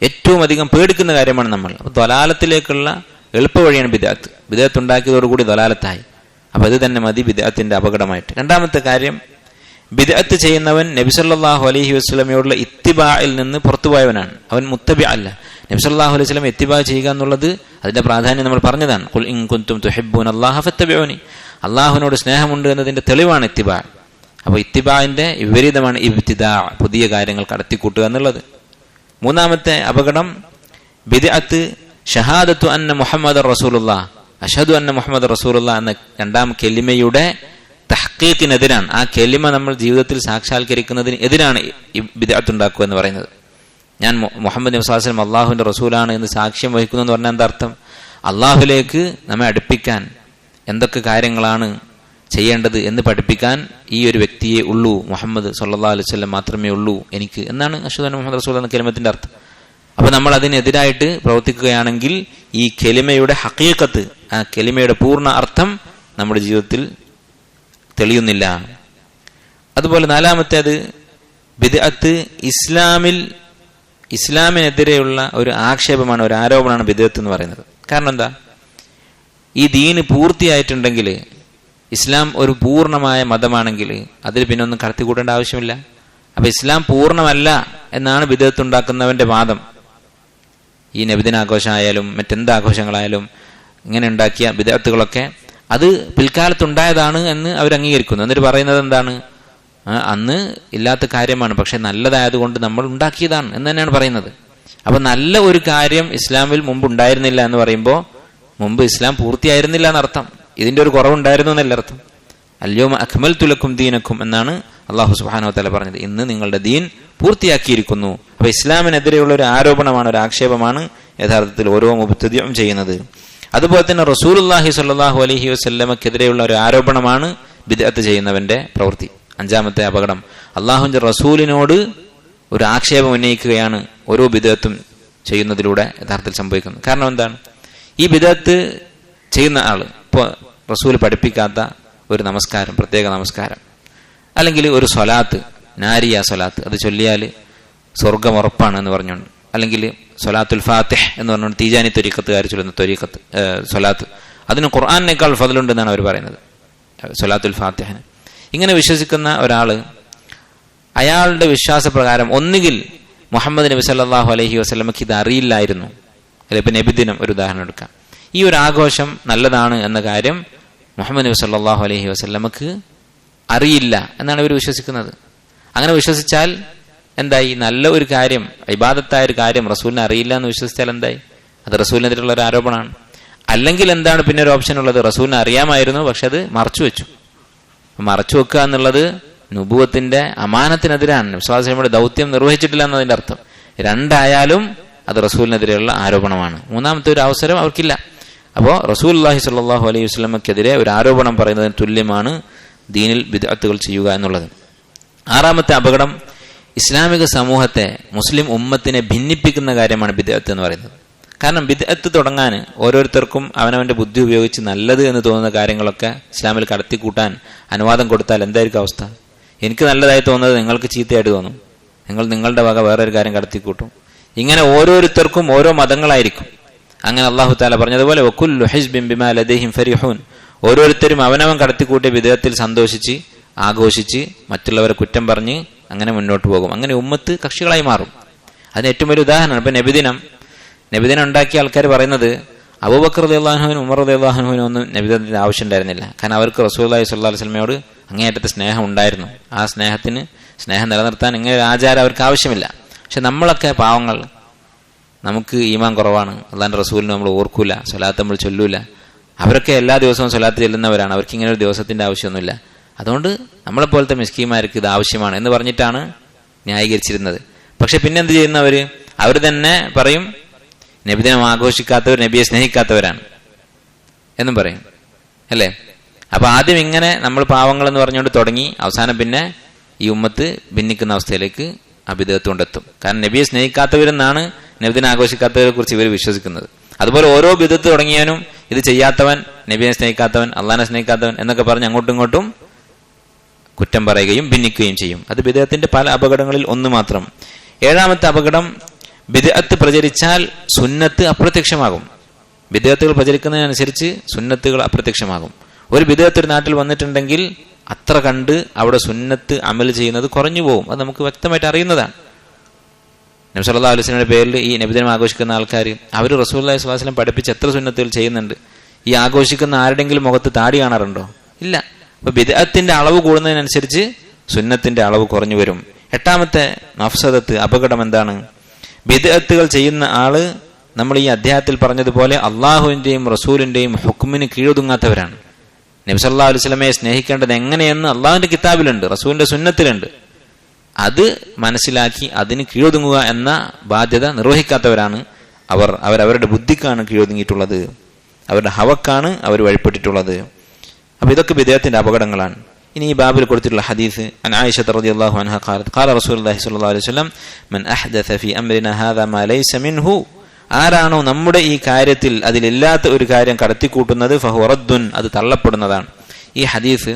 ഏറ്റവും അധികം പേടിക്കുന്ന കാര്യമാണ് നമ്മൾ. അപ്പൊ ദലാലത്തിലേക്കുള്ള എളുപ്പ വഴിയാണ് ബിദ്അത്ത്. ബിദ്അത്ത് ഉണ്ടാക്കിയതോടുകൂടി ദലാലത്തായി. അപ്പൊ ഇത് തന്നെ മതി ബിദ്അത്തിന്റെ അപകടമായിട്ട്. രണ്ടാമത്തെ കാര്യം, ബിദ്അത്ത് ചെയ്യുന്നവൻ നബി സല്ലല്ലാഹു അലൈഹി വസല്ലമയോടുള്ള ഇത്തിബാഇൽ നിന്ന് പുറത്തുപോയവനാണ്. അവൻ മുത്തബി അല്ല. നബി സല്ലല്ലാഹു അലൈഹി വസല്ലം ഇത്തിബാ ചെയ്യുക എന്നുള്ളത് അതിന്റെ പ്രാധാന്യം നമ്മൾ പറഞ്ഞതാണ്. ഖുൽ ഇൻ കുൻതും തുഹിബ്ബൂനല്ലാഹ ഫത്തബിഊനി, അല്ലാഹുവിനോട് സ്നേഹമുണ്ട് എന്നതിന്റെ തെളിവാണ് ഇത്തിബാ. അപ്പോൾ ഇത്തിബാഇന്റെ വിപരീതമാണ് ഇബ്തിദാ, പുതിയ കാര്യങ്ങൾ കടത്തിക്കൂട്ടുക എന്നുള്ളത്. മൂന്നാമത്തെ അപകടം, ബിദ്അത്ത് ഷഹാദത്തു അന്ന മുഹമ്മദർ റസൂലുള്ളാഹ്, അഷ്ഹദു അന്ന മുഹമ്മദ് റസൂലുള്ളാഹ് എന്ന 2ാം കെലിമയുടെ തഹ്ഖീഖിനെതിരാണ്. ആ കെലിമ നമ്മൾ ജീവിതത്തിൽ സാക്ഷാത്കരിക്കുന്നതിന് എതിരാണ് ഈ ബിദ്അത്ത് ഉണ്ടാക്കുക എന്ന് പറയുന്നത്. ഞാൻ മുഹമ്മദ് നബി സ്വല്ലല്ലാഹു അലൈഹി വസല്ലം അള്ളാഹുവിന്റെ റസൂലാണ് എന്ന് സാക്ഷ്യം വഹിക്കുന്നു എന്ന് പറഞ്ഞാൽ എന്താ അർത്ഥം? അള്ളാഹുലേക്ക് നമ്മെ അടുപ്പിക്കാൻ എന്തൊക്കെ കാര്യങ്ങളാണ് ചെയ്യേണ്ടത് എന്ന് പഠിപ്പിക്കാൻ ഈ ഒരു വ്യക്തിയെ ഉള്ളൂ, മുഹമ്മദ് സല്ലല്ലാഹു അലൈഹി വസല്ലം മാത്രമേ ഉള്ളൂ എനിക്ക് എന്നാണ് അഷ്ഹദു അന്ന മുഹമ്മദ് റസൂൽ എന്ന കെലിമത്തിന്റെ അർത്ഥം. അപ്പൊ നമ്മൾ അതിനെതിരായിട്ട് പ്രവർത്തിക്കുകയാണെങ്കിൽ ഈ കെലിമയുടെ ഹഖീഖത്ത്, ആ കെലിമയുടെ പൂർണ്ണ അർത്ഥം നമ്മുടെ ജീവിതത്തിൽ തെളിയുന്നില്ല. അതുപോലെ 4മത്തേത്, ബിദ്അത്ത് ഇസ്ലാമിനെതിരെയുള്ള ഒരു ആക്ഷേപമാണ്, ഒരു ആരോപണമാണ് ബിദ്അത്ത് എന്ന് പറയുന്നത്. കാരണം എന്താ? ഈ ദീന് പൂർത്തിയായിട്ടുണ്ടെങ്കിൽ, ഇസ്ലാം ഒരു പൂർണ്ണമായ മതമാണെങ്കിൽ അതിൽ പിന്നെ ഒന്നും കടത്തിക്കൂട്ടേണ്ട ആവശ്യമില്ല. അപ്പൊ ഇസ്ലാം പൂർണ്ണമല്ല എന്നാണ് ബിദ്അത്ത് ഉണ്ടാക്കുന്നവന്റെ വാദം. ഈ നബിദിനാഘോഷമായാലും മറ്റെന്താഘോഷങ്ങളായാലും ഇങ്ങനെ ഉണ്ടാക്കിയ ബിദ്അത്തുകളൊക്കെ അത് പിൽക്കാലത്തുണ്ടായതാണ് എന്ന് അവർ അംഗീകരിക്കുന്നു. എന്നിട്ട് പറയുന്നത് എന്താണ്? അന്ന് ഇല്ലാത്ത കാര്യമാണ്, പക്ഷെ നല്ലതായതുകൊണ്ട് നമ്മൾ ഉണ്ടാക്കിയതാണ് എന്ന് തന്നെയാണ് പറയുന്നത്. അപ്പൊ നല്ല ഒരു കാര്യം ഇസ്ലാമിൽ മുമ്പ് ഉണ്ടായിരുന്നില്ല എന്ന് പറയുമ്പോൾ മുമ്പ് ഇസ്ലാം പൂർത്തിയായിരുന്നില്ല എന്നർത്ഥം. ഇതിന്റെ ഒരു കുറവുണ്ടായിരുന്നു എന്നല്ല അർത്ഥം. അൽയൗമ അക്മൽതു ലക്കും ദീനക്കും എന്നാണ് അല്ലാഹു സുബ്ഹാനഹു വ തആല പറഞ്ഞത്. ഇന്ന് നിങ്ങളുടെ ദീൻ പൂർത്തിയാക്കിയിരിക്കുന്നു. അപ്പൊ ഇസ്ലാമിനെതിരെയുള്ള ഒരു ആരോപണമാണ്, ഒരു ആക്ഷേപമാണ് യഥാർത്ഥത്തിൽ ഓരോ മുബ്തദിഉം ചെയ്യുന്നത്. അതുപോലെ തന്നെ റസൂലുള്ളാഹി സ്വല്ലല്ലാഹു അലൈഹി വസല്ലമക്കെതിരെയുള്ള ഒരു ആരോപണമാണ് ബിദ്അത്ത് ചെയ്യുന്നവന്റെ പ്രവൃത്തി. 5മത്തെ അപകടം, അള്ളാഹുവിന്റെ റസൂലിനോട് ഒരു ആക്ഷേപം ഉന്നയിക്കുകയാണ് ഓരോ ബിദ്അത്തും ചെയ്യുന്നതിലൂടെ യഥാർത്ഥത്തിൽ സംഭവിക്കുന്നത്. കാരണം എന്താണ്? ഈ ബിദഅത്ത് ചെയ്യുന്ന ആള് ഇപ്പോൾ റസൂൽ പഠിപ്പിക്കാത്ത ഒരു നമസ്കാരം, പ്രത്യേക നമസ്കാരം, അല്ലെങ്കിൽ ഒരു സ്വലാത്ത്, നാരിയ സ്വലാത്ത്, അത് ചൊല്ലിയാൽ സ്വർഗം ഉറപ്പാണ് എന്ന് പറഞ്ഞുകൊണ്ട്, അല്ലെങ്കിൽ സ്വലാത്തുൽ ഫാത്തിഹ് എന്ന് പറഞ്ഞുകൊണ്ട് തീജാനി ത്വരീഖത്തുകാർ ചൊല്ലുന്ന സ്വലാത്ത്, അതിന് ഖുർആനേക്കാൾ ഫضലുണ്ടെന്നാണ് അവർ പറയുന്നത്, സ്വലാത്തുൽ ഫാത്തിഹിന്. ഇങ്ങനെ വിശ്വസിക്കുന്ന ഒരാള് അയാളുടെ വിശ്വാസപ്രകാരം ഒന്നുകിൽ മുഹമ്മദ് നബി സല്ലല്ലാഹു അലൈഹി വസല്ലമക്ക് ഇത് അറിയില്ലായിരുന്നു, അല്ലെ ഇപ്പം നബിദിനം ഒരു ഉദാഹരണം എടുക്കാം, ഈ ഒരു ആഘോഷം നല്ലതാണ് എന്ന കാര്യം മുഹമ്മദ് നബി സല്ലല്ലാഹു അലൈഹി വസല്ലമക്ക് അറിയില്ല എന്നാണ് ഇവർ വിശ്വസിക്കുന്നത്. അങ്ങനെ വിശ്വസിച്ചാൽ എന്തായി? നല്ല ഒരു കാര്യം, ഇബാദത്തായ ഒരു കാര്യം റസൂലിനെ അറിയില്ല എന്ന് വിശ്വസിച്ചാൽ എന്തായി? അത് റസൂലിനെതിരുള്ള ഒരു ആരോപണമാണ്. അല്ലെങ്കിൽ എന്താണ് പിന്നെ ഒരു ഓപ്ഷൻ ഉള്ളത്? റസൂലിനെ അറിയാമായിരുന്നു, പക്ഷെ അത് മറച്ചു വെച്ചു. മറച്ചു വെക്കുക എന്നുള്ളത് നുബുവത്തിന്റെ അമാനത്തിനെതിരാണ്, വിശ്വാസികളുടെ ദൗത്യം നിർവഹിച്ചിട്ടില്ല എന്നതിന്റെ അർത്ഥം. രണ്ടായാലും അത് റസൂലിനെതിരെയുള്ള ആരോപണമാണ്. മൂന്നാമത്തെ ഒരു അവസരം അവർക്കില്ല. അപ്പോൾ റസൂലുള്ളാഹി സ്വല്ലല്ലാഹു അലൈഹി വസല്ലമക്കെതിരെ ഒരു ആരോപണം പറയുന്നതിന് തുല്യമാണ് ദീനിൽ ബിദ്അത്തുകൾ ചെയ്യുക എന്നുള്ളത്. ആറാമത്തെ അപകടം, ഇസ്ലാമിക സമൂഹത്തെ, മുസ്ലിം ഉമ്മത്തിനെ ഭിന്നിപ്പിക്കുന്ന കാര്യമാണ് ബിദ്അത്ത് എന്ന് പറയുന്നത്. കാരണം ബിദ്അത്ത് തുടങ്ങാൻ ഓരോരുത്തർക്കും അവനവന്റെ ബുദ്ധി ഉപയോഗിച്ച് നല്ലത് എന്ന് തോന്നുന്ന കാര്യങ്ങളൊക്കെ ഇസ്ലാമിൽ കടത്തിക്കൂട്ടാൻ അനുവാദം കൊടുത്താൽ എന്തായിരിക്കും അവസ്ഥ? എനിക്ക് നല്ലതായി തോന്നുന്നത് നിങ്ങൾക്ക് ചീത്തയായിട്ട് തോന്നും, നിങ്ങളുടെ വക വേറൊരു കാര്യം കടത്തിക്കൂട്ടും. ഇങ്ങനെ ഓരോരുത്തർക്കും ഓരോ മതങ്ങളായിരിക്കും. അങ്ങനെ അല്ലാഹു തആല പറഞ്ഞതുപോലെ വകുല്ലു ഹിസ്ബിൻ ബിമാ ലദൈഹിം ഫരിഹൂൻ, ഓരോരുത്തരും അവനവൻ കടത്തിക്കൂട്ടിയ ബിദ്അത്തിൽ സന്തോഷിച്ച് ആഘോഷിച്ച് മറ്റുള്ളവരെ കുറ്റം പറഞ്ഞ് അങ്ങനെ മുന്നോട്ട് പോകും. അങ്ങനെ ഉമ്മത്ത് കക്ഷികളായി മാറും. അതിന് ഏറ്റവും വലിയ ഉദാഹരണമാണ് ഇപ്പം നബിദിനം ഉണ്ടാക്കിയ ആൾക്കാർ പറയുന്നത് അബൂബക്കർ റളിയല്ലാഹു അൻഹുവിനും ഉമർ റളിയല്ലാഹു അൻഹുവിനും ഒന്നും നബിദിനത്തിന്റെ ആവശ്യം ഉണ്ടായിരുന്നില്ല. കാരണം അവർക്ക് റസൂലുള്ളാഹി സ്വല്ലല്ലാഹു അലൈഹി വസല്ലമയോട് അങ്ങേയറ്റത്തെ സ്നേഹം ഉണ്ടായിരുന്നു. ആ സ്നേഹം നിലനിർത്താൻ ഇങ്ങനെ ഒരു ആചാരം അവർക്ക് ആവശ്യമില്ല. പക്ഷെ നമ്മളൊക്കെ പാവങ്ങൾ, നമുക്ക് ഈമാൻ കുറവാണ്, അല്ലാഹുവിന്റെ റസൂലിനെ നമ്മൾ ഓർക്കൂല, സ്വലാത്ത് നമ്മൾ ചൊല്ലൂല. അവരൊക്കെ എല്ലാ ദിവസവും സ്വലാത്ത് ചെല്ലുന്നവരാണ്, അവർക്ക് ഇങ്ങനെ ഒരു ദിവസത്തിന്റെ ആവശ്യമൊന്നുമില്ല. അതുകൊണ്ട് നമ്മളെപ്പോലത്തെ മിസ്കീന്മാർക്ക് ഇത് ആവശ്യമാണ് എന്ന് പറഞ്ഞിട്ടാണ് ന്യായീകരിച്ചിരുന്നത്. പക്ഷെ പിന്നെ എന്ത് ചെയ്യുന്നവര്? അവർ തന്നെ പറയും നബിദിനം ആഘോഷിക്കാത്തവർ നബിയെ സ്നേഹിക്കാത്തവരാണ് എന്നും പറയും, അല്ലേ? അപ്പൊ ആദ്യം ഇങ്ങനെ നമ്മൾ പാവങ്ങൾ എന്ന് പറഞ്ഞുകൊണ്ട് തുടങ്ങി, അവസാനം പിന്നെ ഈ ഉമ്മത്ത് ഭിന്നിക്കുന്ന അവസ്ഥയിലേക്ക് ബിദ്അത്ത് കൊണ്ടെത്തും. കാരണം നബിയെ സ്നേഹിക്കാത്തവരെന്നാണ് നബിദിനം ആഘോഷിക്കാത്തവരെ കുറിച്ച് ഇവർ വിശ്വസിക്കുന്നത്. അതുപോലെ ഓരോ ബിദ്അത്ത് തുടങ്ങിയാലും ഇത് ചെയ്യാത്തവൻ, നബിയെ സ്നേഹിക്കാത്തവൻ, അള്ളാഹിനെ സ്നേഹിക്കാത്തവൻ എന്നൊക്കെ പറഞ്ഞ് അങ്ങോട്ടും ഇങ്ങോട്ടും കുറ്റം പറയുകയും ഭിന്നിക്കുകയും ചെയ്യും. അത് ബിദ്അത്തിന്റെ പല അപകടങ്ങളിൽ ഒന്ന് മാത്രം. ഏഴാമത്തെ അപകടം, ബിദ്അത്ത് പ്രചരിച്ചാൽ സുന്നത്ത് അപ്രത്യക്ഷമാകും. ബിദ്അത്തുകൾ പ്രചരിക്കുന്നതിനനുസരിച്ച് സുന്നത്തുകൾ അപ്രത്യക്ഷമാകും. ഒരു ബിദ്അത്ത് ഒരു നാട്ടിൽ വന്നിട്ടുണ്ടെങ്കിൽ അത്ര കണ്ട് അവിടെ സുന്നത്ത് അമൽ ചെയ്യുന്നത് കുറഞ്ഞു പോകും. അത് നമുക്ക് വ്യക്തമായിട്ട് അറിയുന്നതാണ്. നബി സല്ലല്ലാഹു അലൈഹി വസല്ലമയുടെ പേരിൽ ഈ നബിദിനം ആഘോഷിക്കുന്ന ആൾക്കാർ അവർ റസൂലുള്ളാഹി സ്വല്ലല്ലാഹു അലൈഹി വസല്ലം പഠിപ്പിച്ച എത്ര സുന്നത്തുകൾ ചെയ്യുന്നുണ്ട്. ഈ ആഘോഷിക്കുന്ന ആരുടെങ്കിലും മുഖത്ത് താടി കാണാറുണ്ടോ? ഇല്ല. അപ്പൊ ബിദ്അത്തിന്റെ അളവ് കൂടുന്നതിനനുസരിച്ച് സുന്നത്തിന്റെ അളവ് കുറഞ്ഞു വരും. എട്ടാമത്തെ മഫ്സദത്ത്, അപകടം എന്താണ്? ബിദ്അത്തുകൾ ചെയ്യുന്ന ആള് നമ്മൾ ഈ അധ്യായത്തിൽ പറഞ്ഞതുപോലെ അള്ളാഹുവിന്റെയും റസൂലിന്റെയും ഹുക്മിന് കീഴൊതുങ്ങാത്തവരാണ്. നബി സല്ലല്ലാഹു അലൈഹി വസല്ലമയെ സ്നേഹിക്കേണ്ടത് എങ്ങനെയെന്ന് അള്ളാഹുവിന്റെ കിതാബിലുണ്ട്, റസൂലിന്റെ സുന്നത്തിലുണ്ട്. അത് മനസ്സിലാക്കി അതിന് കീഴൊതുങ്ങുക എന്ന ബാധ്യത നിർവഹിക്കാത്തവരാണ് അവർ. അവരവരുടെ ബുദ്ധിക്കാണ് കീഴൊതുങ്ങിയിട്ടുള്ളത്, അവരുടെ ഹവക്കാണ് അവർ വഴിപ്പെട്ടിട്ടുള്ളത്. അപ്പൊ ഇതൊക്കെ ബിദ്അത്തിന്റെ അപകടങ്ങളാണ്. ഇനി ഈ ബാബിൽ കൊടുത്തിട്ടുള്ള ഹദീസ്, അൻ ആയിഷ റളിയല്ലാഹു അൻഹ ഖാലത് ഖാല റസൂലുള്ളാഹി സ്വല്ലല്ലാഹു അലൈഹി വസല്ലം മൻ അഹ്ദസ ഫീ അംരിനാ ഹാദാ മാ ലൈസ മിൻഹു, ആരാണോ നമ്മുടെ ഈ കാര്യത്തിൽ അതിലില്ലാത്ത ഒരു കാര്യം കടത്തിക്കൂട്ടുന്നത് ഫഹുവ റദ്ദുൻ, അത് തള്ളപ്പെടുന്നതാണ്. ഈ ഹദീസ്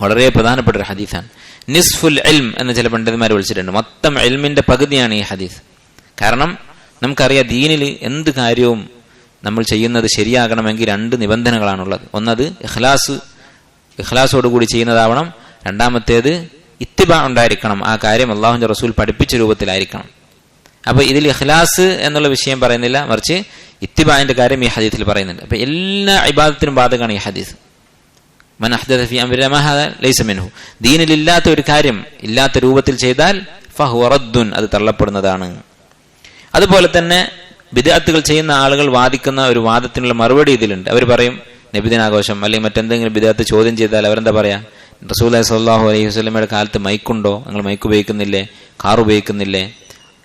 വളരെ പ്രധാനപ്പെട്ട ഒരു ഹദീസാണ്. നിസ്ഫുൽ ഇൽം എന്ന് ചില പണ്ഡിതന്മാർ വിളിച്ചിട്ടുണ്ട്. മൊത്തം ഇൽമിന്റെ പകുതിയാണ് ഈ ഹദീസ്. കാരണം നമുക്കറിയാം ദീനിൽ എന്ത് കാര്യവും നമ്മൾ ചെയ്യുന്നത് ശരിയാകണമെങ്കിൽ രണ്ട് നിബന്ധനകളാണുള്ളത്. ഒന്നത് ഇഖ്ലാസോടുകൂടി ചെയ്യുന്നതാവണം. രണ്ടാമത്തേത് ഇത്തിബാ ഉണ്ടായിരിക്കണം. ആ കാര്യം അല്ലാഹുവിന്റെ റസൂൽ പഠിപ്പിച്ച രൂപത്തിലായിരിക്കണം. അപ്പൊ ഇതിൽ ഇഖ്ലാസ് എന്നുള്ള വിഷയം പറയുന്നില്ല, മറിച്ച് ഇത്തിബാന്റെ കാര്യം ഈ ഹദീസിൽ പറയുന്നുണ്ട്. അപ്പൊ എല്ലാ ഇബാദത്തിനും ബാധകമാണ് ഈ ഹദീസ്. മൻ അഹ്ദസ ഫീ അംരിനാ മാ ഹാദാ ലൈസ മിൻഹു, ദീനിലില്ലാത്ത ഒരു കാര്യം ഇല്ലാത്ത രൂപത്തിൽ ചെയ്താൽ ഫഹുവ റദ്ദുൻ, അത് തള്ളപ്പെടുന്നതാണ്. അതുപോലെ തന്നെ ബിദ്അത്തുകൾ ചെയ്യുന്ന ആളുകൾ വാദിക്കുന്ന ഒരു വാദത്തിനുള്ള മറുപടി ഇതിലുണ്ട്. അവർ പറയും നബിദിനാഘോഷം അല്ലെങ്കിൽ മറ്റെന്തെങ്കിലും ബിദ്അത്ത് ചോദ്യം ചെയ്താൽ അവരെന്താ പറയാ? റസൂലുള്ളാഹി സ്വല്ലല്ലാഹു അലൈഹി വസല്ലമയുടെ കാലത്ത് മൈക്കുണ്ടോ? നിങ്ങൾ മൈക്ക് ഉപയോഗിക്കുന്നില്ലേ? കാർ ഉപയോഗിക്കുന്നില്ലേ?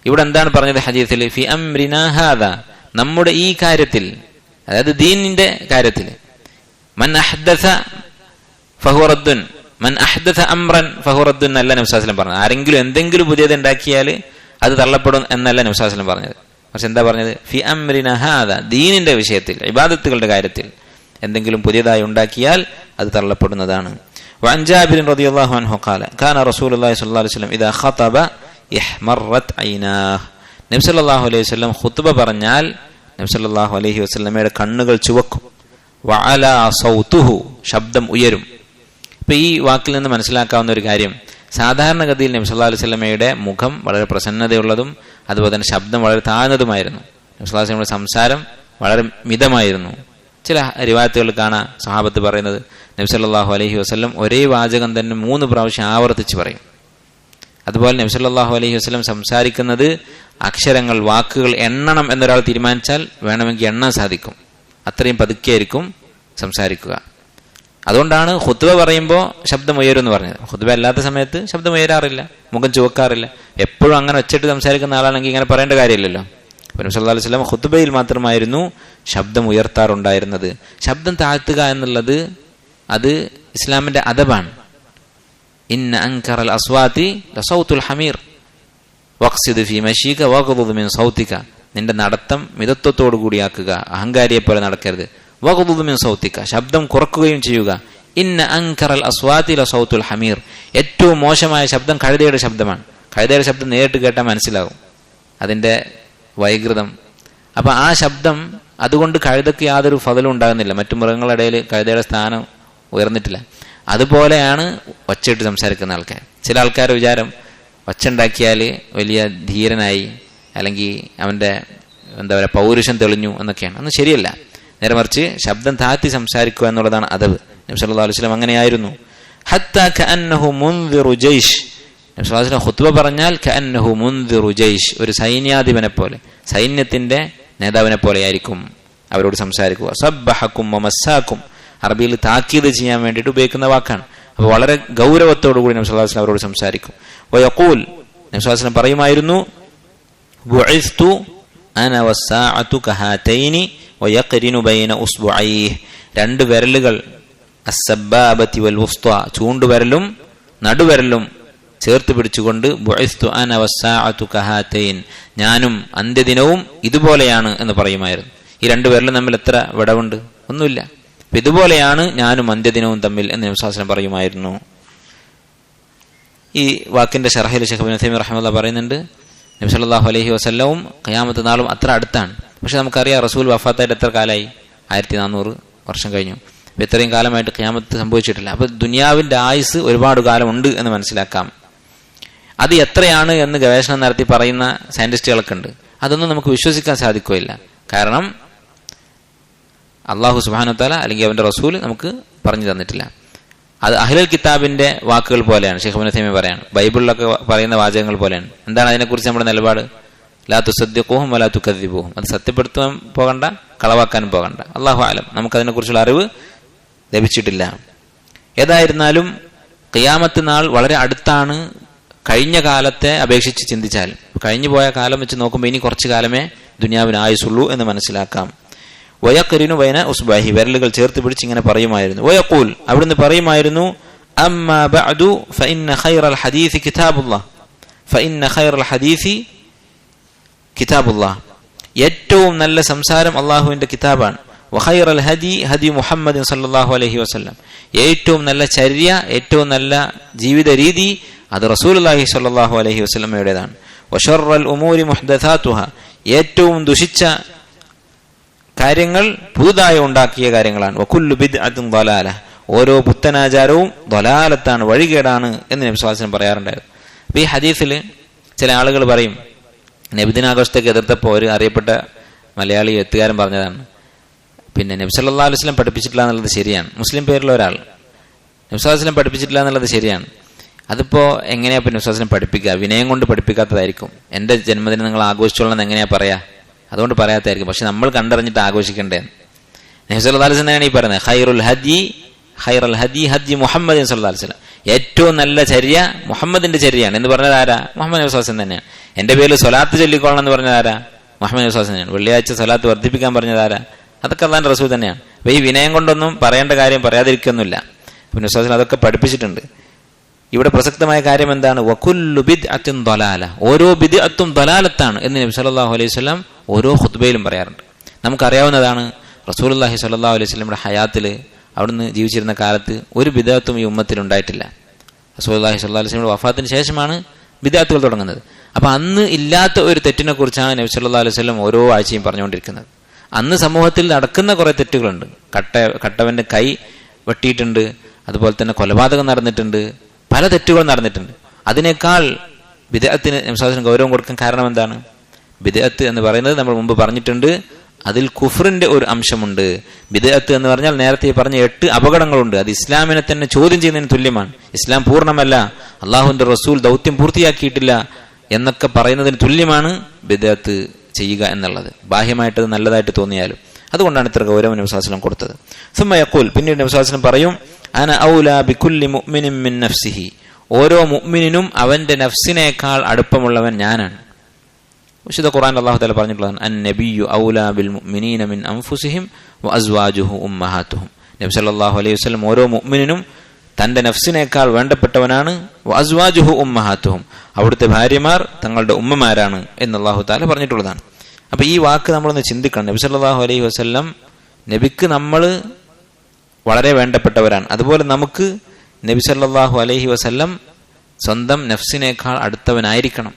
ഇവിടെ എന്താണ് പറഞ്ഞത് ഹദീസിൽ? ഫി അംരിനാ ഹാദാ, നമ്മുടെ ഈ കാര്യത്തിൽ, അതായത് ദീനിന്റെ കാര്യത്തിൽ. മൻ അഹ്ദസ ഫഹുവ റദ്ദുൻ, മൻ അഹ്ദസ അംറൻ ഫഹുവ റദ്ദുൻ എന്നല്ല നബി സല്ലല്ലാഹു അലൈഹി വസല്ലം പറഞ്ഞത്. ആരെങ്കിലും എന്തെങ്കിലും പുതിയത് ഉണ്ടാക്കിയാൽ അത് തള്ളപ്പെടും എന്നല്ല നബി സല്ലല്ലാഹു അലൈഹി വസല്ലം പറഞ്ഞത്. പക്ഷെ എന്താ പറഞ്ഞത്? ഫി അംരിന ഹാദ, ദീനിന്റെ വിഷയത്തിൽ, ഇബാദത്തുകളുടെ കാര്യത്തിൽ എന്തെങ്കിലും പുതിയതായി ഉണ്ടാക്കിയാൽ അത് തള്ളപ്പെടുന്നതാണ്. വഅൻ ജാബിർ റളിയല്ലാഹു അൻഹു ഖാല കാന റസൂലുള്ളാഹി സ്വല്ലല്ലാഹു അലൈഹി വസല്ലം ഇദാ ഖതബ ഇഹ്മറത് ഐനാഹ്. നബി സല്ലല്ലാഹു അലൈഹി വസല്ലം ഖുത്ബ പറഞ്ഞാൽ നബി സല്ലല്ലാഹു അലൈഹി വസല്ലമയുടെ കണ്ണുകൾ ചുവക്കും. വഅലാ സൗതുഹു, ശബ്ദം ഉയരും. ഇപ്പൊ ഈ വാക്കിൽ നിന്ന് മനസ്സിലാക്കാവുന്ന ഒരു കാര്യം, സാധാരണഗതിയിൽ നബി സല്ലല്ലാഹു അലൈഹി വസല്ലമയുടെ മുഖം വളരെ പ്രസന്നതയുള്ളതും അതുപോലെ തന്നെ ശബ്ദം വളരെ താഴ്ന്നതുമായിരുന്നു. നബി സല്ലല്ലാഹു അലൈഹി വസല്ലമയുടെ സംസാരം വളരെ മിതമായിരുന്നു. ചില റിവായത്തുകൾ കാണാം സഹാബത്ത് പറയുന്നത് നബി സല്ലല്ലാഹു അലൈഹി വസല്ലം ഒരേ വാചകം തന്നെ 3 പ്രാവശ്യം ആവർത്തിച്ച് പറയും. അതുപോലെ നബി സല്ലല്ലാഹു അലൈഹി വസല്ലം സംസാരിക്കുന്നത് അക്ഷരങ്ങൾ, വാക്കുകൾ എണ്ണണം എന്നൊരാൾ തീരുമാനിച്ചാൽ വേണമെങ്കിൽ എണ്ണാൻ സാധിക്കും. അത്രയും പതുക്കെയായിരിക്കും സംസാരിക്കുക. അതുകൊണ്ടാണ് ഖുത്ബ പറയുമ്പോൾ ശബ്ദം ഉയരുമെന്ന് പറഞ്ഞത്. ഖുത്ബ അല്ലാത്ത സമയത്ത് ശബ്ദം ഉയരാറില്ല, മുഖം ചുവക്കാറില്ല. എപ്പോഴും അങ്ങനെ ഒച്ചിട്ട് സംസാരിക്കുന്ന ആളാണെങ്കിൽ ഇങ്ങനെ പറയേണ്ട കാര്യമില്ലല്ലോ. നബി സല്ലല്ലാഹു അലൈഹി വസല്ലം ഖുത്ബയിൽ മാത്രമായിരുന്നു ശബ്ദം ഉയർത്താറുണ്ടായിരുന്നത്. ശബ്ദം താഴ്ത്തുക എന്നുള്ളത് അത് ഇസ്ലാമിന്റെ അദബാണ്. ഇന്ന അൻകറൽ അസ്വാതി ലസൗതുൽ ഹമീർ വഖ്സിദ് ഫീ മശീക വഗ്ദുദ് മിൻ സൗതിക. നിന്റെ നടത്തം മിതത്വത്തോടു കൂടിയാക്കുക, അഹങ്കാരിയെ പോലെ നടക്കരുത്. വഗ്ദുദ് മിൻ സൗതിക, ശബ്ദം കുറക്കുകയും ചെയ്യുക. ഇന്ന അൻകറൽ അസ്വാതി ലസൗതുൽ ഹമീർ, ഏറ്റവും മോശമായ ശബ്ദം കഴുതയുടെ ശബ്ദമാണ്. കഴുതയുടെ ശബ്ദം നേരിട്ട് കേട്ടാൽ മനസ്സിലാകും അതിന്റെ വൈകൃതം. അപ്പൊ ആ ശബ്ദം അതുകൊണ്ട് കഴുതയ്ക്ക് യാതൊരു ഫദലും ഉണ്ടാകുന്നില്ല. മറ്റു മൃഗങ്ങളുടെ ഇടയിൽ കഴുതയുടെ സ്ഥാനം ഉയർന്നിട്ടില്ല. അതുപോലെയാണ് ഒച്ചയിട്ട് സംസാരിക്കുന്ന ആൾക്കാർ. ചില ആൾക്കാരുടെ വിചാരം ഒച്ച ഉണ്ടാക്കിയാൽ വലിയ ധീരനായി, അല്ലെങ്കിൽ അവന്റെ എന്താ പറയുക പൗരുഷം തെളിഞ്ഞു എന്നൊക്കെയാണ്. അതൊന്നും ശരിയല്ല. നേരെ മറിച്ച് ശബ്ദം താഴ്ത്തി സംസാരിക്കുക എന്നുള്ളതാണ് അദബ്. നബി സല്ലല്ലാഹു അലൈഹി വസല്ലം അങ്ങനെയായിരുന്നു. ഹത്താ കഅന്നഹു മുൻദിറു ജയ്ഷ്, നബി സല്ലല്ലാഹു അലൈഹി വസല്ലം ഖുത്ബ പറഞ്ഞാൽ കഅന്നഹു മുൻദിറു ജയ്ഷ്, ഒരു സൈന്യാധിപനെ പോലെ, സൈന്യത്തിന്റെ നേതാവിനെ പോലെ ആയിരിക്കും അവരോട് സംസാരിക്കുക. സബ്ബഹക്കും വമസ്സാക്കും, അറബിയിൽ താക്കീത് ചെയ്യാൻ വേണ്ടിയിട്ട് ഉപയോഗിക്കുന്ന വാക്കാണ്. അപ്പോൾ വളരെ ഗൗരവത്തോടു കൂടി നബി സല്ലല്ലാഹു അലൈഹി വസല്ലം അവരോട് സംസാരിക്കും. വയഖൂൽ, നബി സല്ലല്ലാഹു അലൈഹി വസല്ലം പറയുമായിരുന്നു, ബുഇസ്തു അന വസ്സാഅതു കഹാതൈനി വയഖ്രിനു ബൈന ഉസ്ബുഐഹി, 2 വിരലുകൾ അസ്സബ്ബാബതി വൽ വുസ്ത, ചൂണ്ടുവിരലും നടുവിരലും ചേർത്ത് പിടിച്ചുകൊണ്ട് ബുഇസ്തു അന വസ്സാഅതു കഹാതൈൻ, ഞാനും അന്ത്യദിനവും ഇതുപോലെയാണ് എന്ന് പറയുമായിരുന്നു. ഈ 2 വിരലും തമ്മിൽ എത്ര വിടവുണ്ട്? ഒന്നുമില്ല. അപ്പൊ ഇതുപോലെയാണ് ഞാനും അന്ത്യദിനവും തമ്മിൽ എന്ന് നബി സല്ലല്ലാഹു അലൈഹി വസല്ലം പറയുമായിരുന്നു. ഈ വാക്കിന്റെ ശർഹിൽ ശൈഖ് ഇബ്നു തൈമിയ്യ റഹിമഹുല്ലാഹ് പറയുന്നുണ്ട്, നബി സല്ലല്ലാഹു അലൈഹി വസല്ലവും ഖിയാമത്ത് നാളും അത്ര അടുത്താണ്. പക്ഷെ നമുക്കറിയാം റസൂൽ വഫാത്തായിട്ട് എത്ര കാലമായി? 1400 വർഷം കഴിഞ്ഞു. അപ്പൊ ഇത്രയും കാലമായിട്ട് ഖിയാമത്ത് സംഭവിച്ചിട്ടില്ല. അപ്പൊ ദുനിയാവിന്റെ ആയുസ് ഒരുപാട് കാലം ഉണ്ട് എന്ന് മനസ്സിലാക്കാം. അത് എത്രയാണ് എന്ന് ഗവേഷണം നടത്തി പറയുന്ന സയന്റിസ്റ്റുകളൊക്കെ ഉണ്ട്. അതൊന്നും നമുക്ക് വിശ്വസിക്കാൻ സാധിക്കുകയില്ല. കാരണം അള്ളാഹു സുബ്ഹാനഹു വ തആല അല്ലെങ്കിൽ അവന്റെ റസൂൽ നമുക്ക് പറഞ്ഞു തന്നിട്ടില്ല. അത് അഹ്ലുൽ കിതാബിന്റെ വാക്കുകൾ പോലെയാണ്. ശൈഖ് ഇബ്നു തൈമിയ്യ പറയാണ്, ബൈബിളിലൊക്കെ പറയുന്ന വാചകങ്ങൾ പോലെയാണ്. എന്താണ് അതിനെക്കുറിച്ച് നമ്മുടെ നിലപാട്? ലാ തുസദ്ദിഖൂഹും വലാ തുകദ്ദിബൂഹും, അത് സത്യപ്പെടുത്താൻ പോകണ്ട, കളവാക്കാനും പോകണ്ട. അല്ലാഹു അലം, നമുക്കതിനെക്കുറിച്ചുള്ള അറിവ് ലഭിച്ചിട്ടില്ല. ഏതായിരുന്നാലും ഖിയാമത്ത് നാൾ വളരെ അടുത്താണ്. കഴിഞ്ഞ കാലത്തെ അപേക്ഷിച്ച് ചിന്തിച്ചാൽ, കഴിഞ്ഞു പോയ കാലം വെച്ച് നോക്കുമ്പോൾ ഇനി കുറച്ചു കാലമേ ദുനിയാവിന് ആയുസുള്ളൂ എന്ന് മനസ്സിലാക്കാം. വയഖ്രിനു ബൈന ഉസ്ബഅഹി, വിരലുകൾ ചേർത്ത് പിടിച്ച് ഇങ്ങനെ പറയുമായിരുന്നു. വയഖൂൽ, അവിടുന്ന് പറയുമായിരുന്നു, അമ്മാ ബഅദു ഫഇന്ന ഖൈറൽ ഹദീസി കിതാബുല്ലാഹ്, ഫഇന്ന ഖൈറൽ ഹദീസി കിതാബുല്ലാഹ്, ഏറ്റവും നല്ല സംസാരം അള്ളാഹുവിന്റെ കിതാബാണ്. വഖൈറൽ ഹദി ഹദി മുഹമ്മദ് സല്ലല്ലാഹു അലൈഹി വസല്ലം, ഏറ്റവും നല്ല ചര്യ, ഏറ്റവും നല്ല ജീവിത രീതി അത് റസൂലുള്ളാഹി സ്വല്ലല്ലാഹു അലൈഹി വസല്ലമയുടേതാണ്. വശർറൽ ഉമൂരി മുഹ്ദസാതുഹ, ഏറ്റവും ദുഷിച്ച കാര്യങ്ങൾ പുതുതായി ഉണ്ടാക്കിയ കാര്യങ്ങളാണ്. വകുല്ലു ബിദ്അത്തിൻ ളലാല, ഓരോ പുത്തനാചാരവും ളലാലത്താണ്, വഴികേടാണ് എന്ന് നബി സ്വല്ലല്ലാഹു അലൈഹി വസല്ലം പറയാറുണ്ടായിരുന്നു. അപ്പൊ ഈ ഹദീസിൽ ചില ആളുകൾ പറയും, നബിദിനാഘോഷത്തേക്ക് എതിർത്തപ്പോൾ ഒരു അറിയപ്പെട്ട മലയാളി എഴുത്തുകാരൻ പറഞ്ഞതാണ്, പിന്നെ നബി സല്ലല്ലാഹു അലൈഹി വസല്ലം പഠിപ്പിച്ചിട്ടില്ല എന്നുള്ളത് ശരിയാണ്. മുസ്ലിം പേരുള്ള ഒരാൾ നബി സല്ലല്ലാഹു അലൈഹി വസല്ലം പഠിപ്പിച്ചിട്ടില്ല എന്നുള്ളത് ശരിയാണ്. അതിപ്പോ എങ്ങനെയാ നബി സല്ലല്ലാഹു അലൈഹി വസല്ലം പഠിപ്പിക്കുക? വിനയം കൊണ്ട് പഠിപ്പിക്കാത്തതായിരിക്കും. എന്റെ ജന്മദിനം നിങ്ങൾ ആഘോഷിച്ചോളണം എങ്ങനെയാ പറയാ? അതുകൊണ്ട് പറയാത്തായിരിക്കും. പക്ഷെ നമ്മൾ കണ്ടറിഞ്ഞിട്ട് ആഘോഷിക്കണ്ടേ? നബി സല്ലല്ലാഹു അലൈഹി വസല്ലം ഈ പറയുന്നത്, ഖൈറുൽ ഹദി ഹദി മുഹമ്മദ് സല്ലല്ലാഹു അലൈഹി വസല്ലം, ഏറ്റവും നല്ല ചര്യ മുഹമ്മദിന്റെ ചര്യയാണ് എന്ന് പറഞ്ഞത് ആരാ? മുഹമ്മദ് നബി സ്വല്ലല്ലാഹു അലൈഹി വസല്ലം തന്നെയാണ്. എന്റെ പേരിൽ സ്വലാത്ത് ചൊല്ലിക്കോളണം എന്ന് പറഞ്ഞത് ആരാ? മുഹമ്മദ് നബി സ്വല്ലല്ലാഹു അലൈഹി വസല്ലം തന്നെയാണ്. വെള്ളിയാഴ്ച സ്വലാത്ത് വർദ്ധിപ്പിക്കാൻ പറഞ്ഞത് ആരാ? അതൊക്കെ അല്ലാഹുവിന്റെ റസൂൽ തന്നെയാണ്. അപ്പൊ ഈ വിനയം കൊണ്ടൊന്നും പറയേണ്ട കാര്യം പറയാതിരിക്കൊന്നുമില്ല. നബി സ്വല്ലല്ലാഹു അലൈഹി വസല്ലം അതൊക്കെ പഠിപ്പിച്ചിട്ടുണ്ട്. ഇവിടെ പ്രസക്തമായ കാര്യം എന്താണ്? വകുല്ലു ബിദ്അത്തിൻ ദലാല, ഓരോ ബിദ്അത്തും ദലാലത്താണ് എന്ന് നബി സല്ലല്ലാഹു അലൈഹി വസല്ലം ഓരോ ഖുത്ബയിലും പറയാറുണ്ട്. നമുക്കറിയാവുന്നതാണ്, റസൂലുള്ളാഹി സ്വല്ലല്ലാഹു അലൈഹി വസല്ലമയുടെ ഹയാത്തിൽ, അവിടുന്ന് ജീവിച്ചിരുന്ന കാലത്ത് ഒരു ബിദ്അത്തും ഈ ഉമ്മത്തിൽ ഉണ്ടായിട്ടില്ല. റസൂലുള്ളാഹി സ്വല്ലല്ലാഹു അലൈഹി വസല്ലമയുടെ വഫാത്തിന് ശേഷമാണ് ബിദ്അത്തുകൾ തുടങ്ങുന്നത്. അപ്പം അന്ന് ഇല്ലാത്ത ഒരു തെറ്റിനെ കുറിച്ചാണ് നബി സല്ലല്ലാഹു അലൈഹി വസല്ലം ഓരോ ആഴ്ചയും പറഞ്ഞുകൊണ്ടിരിക്കുന്നത്. അന്ന് സമൂഹത്തിൽ നടക്കുന്ന കുറേ തെറ്റുകളുണ്ട്. കട്ടവന്റെ കൈ വെട്ടിയിട്ടുണ്ട്, അതുപോലെ തന്നെ കൊലപാതകം നടന്നിട്ടുണ്ട്, പല തെറ്റുകളും നടന്നിട്ടുണ്ട്. അതിനേക്കാൾ ബിദ്അത്തിന് നബി സല്ലല്ലാഹു അലൈഹി വസല്ലം ഗൗരവം കൊടുക്കാൻ കാരണം എന്താണ്? ബിദ്അത്ത് എന്ന് പറയുന്നത് നമ്മൾ മുമ്പ് പറഞ്ഞിട്ടുണ്ട്, അതിൽ കുഫറിന്റെ ഒരു അംശമുണ്ട്. ബിദ്അത്ത് എന്ന് പറഞ്ഞാൽ നേരത്തെ പറഞ്ഞ 8 അപകടങ്ങളുണ്ട്. അത് ഇസ്ലാമിനെ തന്നെ ചോദ്യം ചെയ്യുന്നതിന് തുല്യമാണ്. ഇസ്ലാം പൂർണ്ണമല്ല, അള്ളാഹുവിന്റെ റസൂൽ ദൗത്യം പൂർത്തിയാക്കിയിട്ടില്ല എന്നൊക്കെ പറയുന്നതിന് തുല്യമാണ് ബിദ്അത്ത് ചെയ്യുക എന്നുള്ളത്, ബാഹ്യമായിട്ട് അത് നല്ലതായിട്ട് തോന്നിയാലും. അതുകൊണ്ടാണ് ഇത്ര ഗൗരവം നബി സല്ലല്ലാഹു അലൈഹി വസല്ലം കൊടുത്തത്. സുമ്മ യഖൂൽ, പിന്നീട് നബി സല്ലല്ലാഹു അലൈഹി വസല്ലം പറയും, അന ഔലാ ബികുല്ലി മുഅ്മിനിൻ മിൻ നഫ്സിഹി, ഓരോ മുഅ്മിനിനും അവന്റെ നഫ്സിനേക്കാൾ അടുപ്പമുള്ളവൻ ഞാനാണ്. വിശുദ്ധ ഖുർആൻ അല്ലാഹു തആല പറഞ്ഞിട്ടുള്ളതാണ്, അൻ നബിയ്യു ഔലാ ബിൽ മുഅ്മിനീന മിൻ അൻഫുസിഹിം വഅസ്വാജുഹു ഉമ്മഹാത്തുഹും. നബി സല്ലല്ലാഹു അലൈഹി വസല്ലം ഓരോ മുഅ്മിനിനും തന്റെ നഫ്സിനേക്കാൾ വേണ്ടപ്പെട്ടവനാണ്. വഅസ്വാജുഹു ഉമ്മഹാത്തുഹും, അവിടുത്തെ ഭാര്യമാർ തങ്ങളുടെ ഉമ്മമാരാണ് എന്ന് അല്ലാഹു തആല പറഞ്ഞിട്ടുള്ളതാണ്. അപ്പൊ ഈ വാക്ക് നമ്മളൊന്ന് ചിന്തിക്കണം. നബി സല്ലല്ലാഹു അലൈഹി വസല്ലം, നബിക്ക് നമ്മൾ വളരെ വേണ്ടപ്പെട്ടവരാണ്. അതുപോലെ നമുക്ക് നബി സല്ലല്ലാഹു അലൈഹി വസല്ലം സ്വന്തം നഫ്സിനേക്കാൾ അടുത്തവനായിരിക്കണം.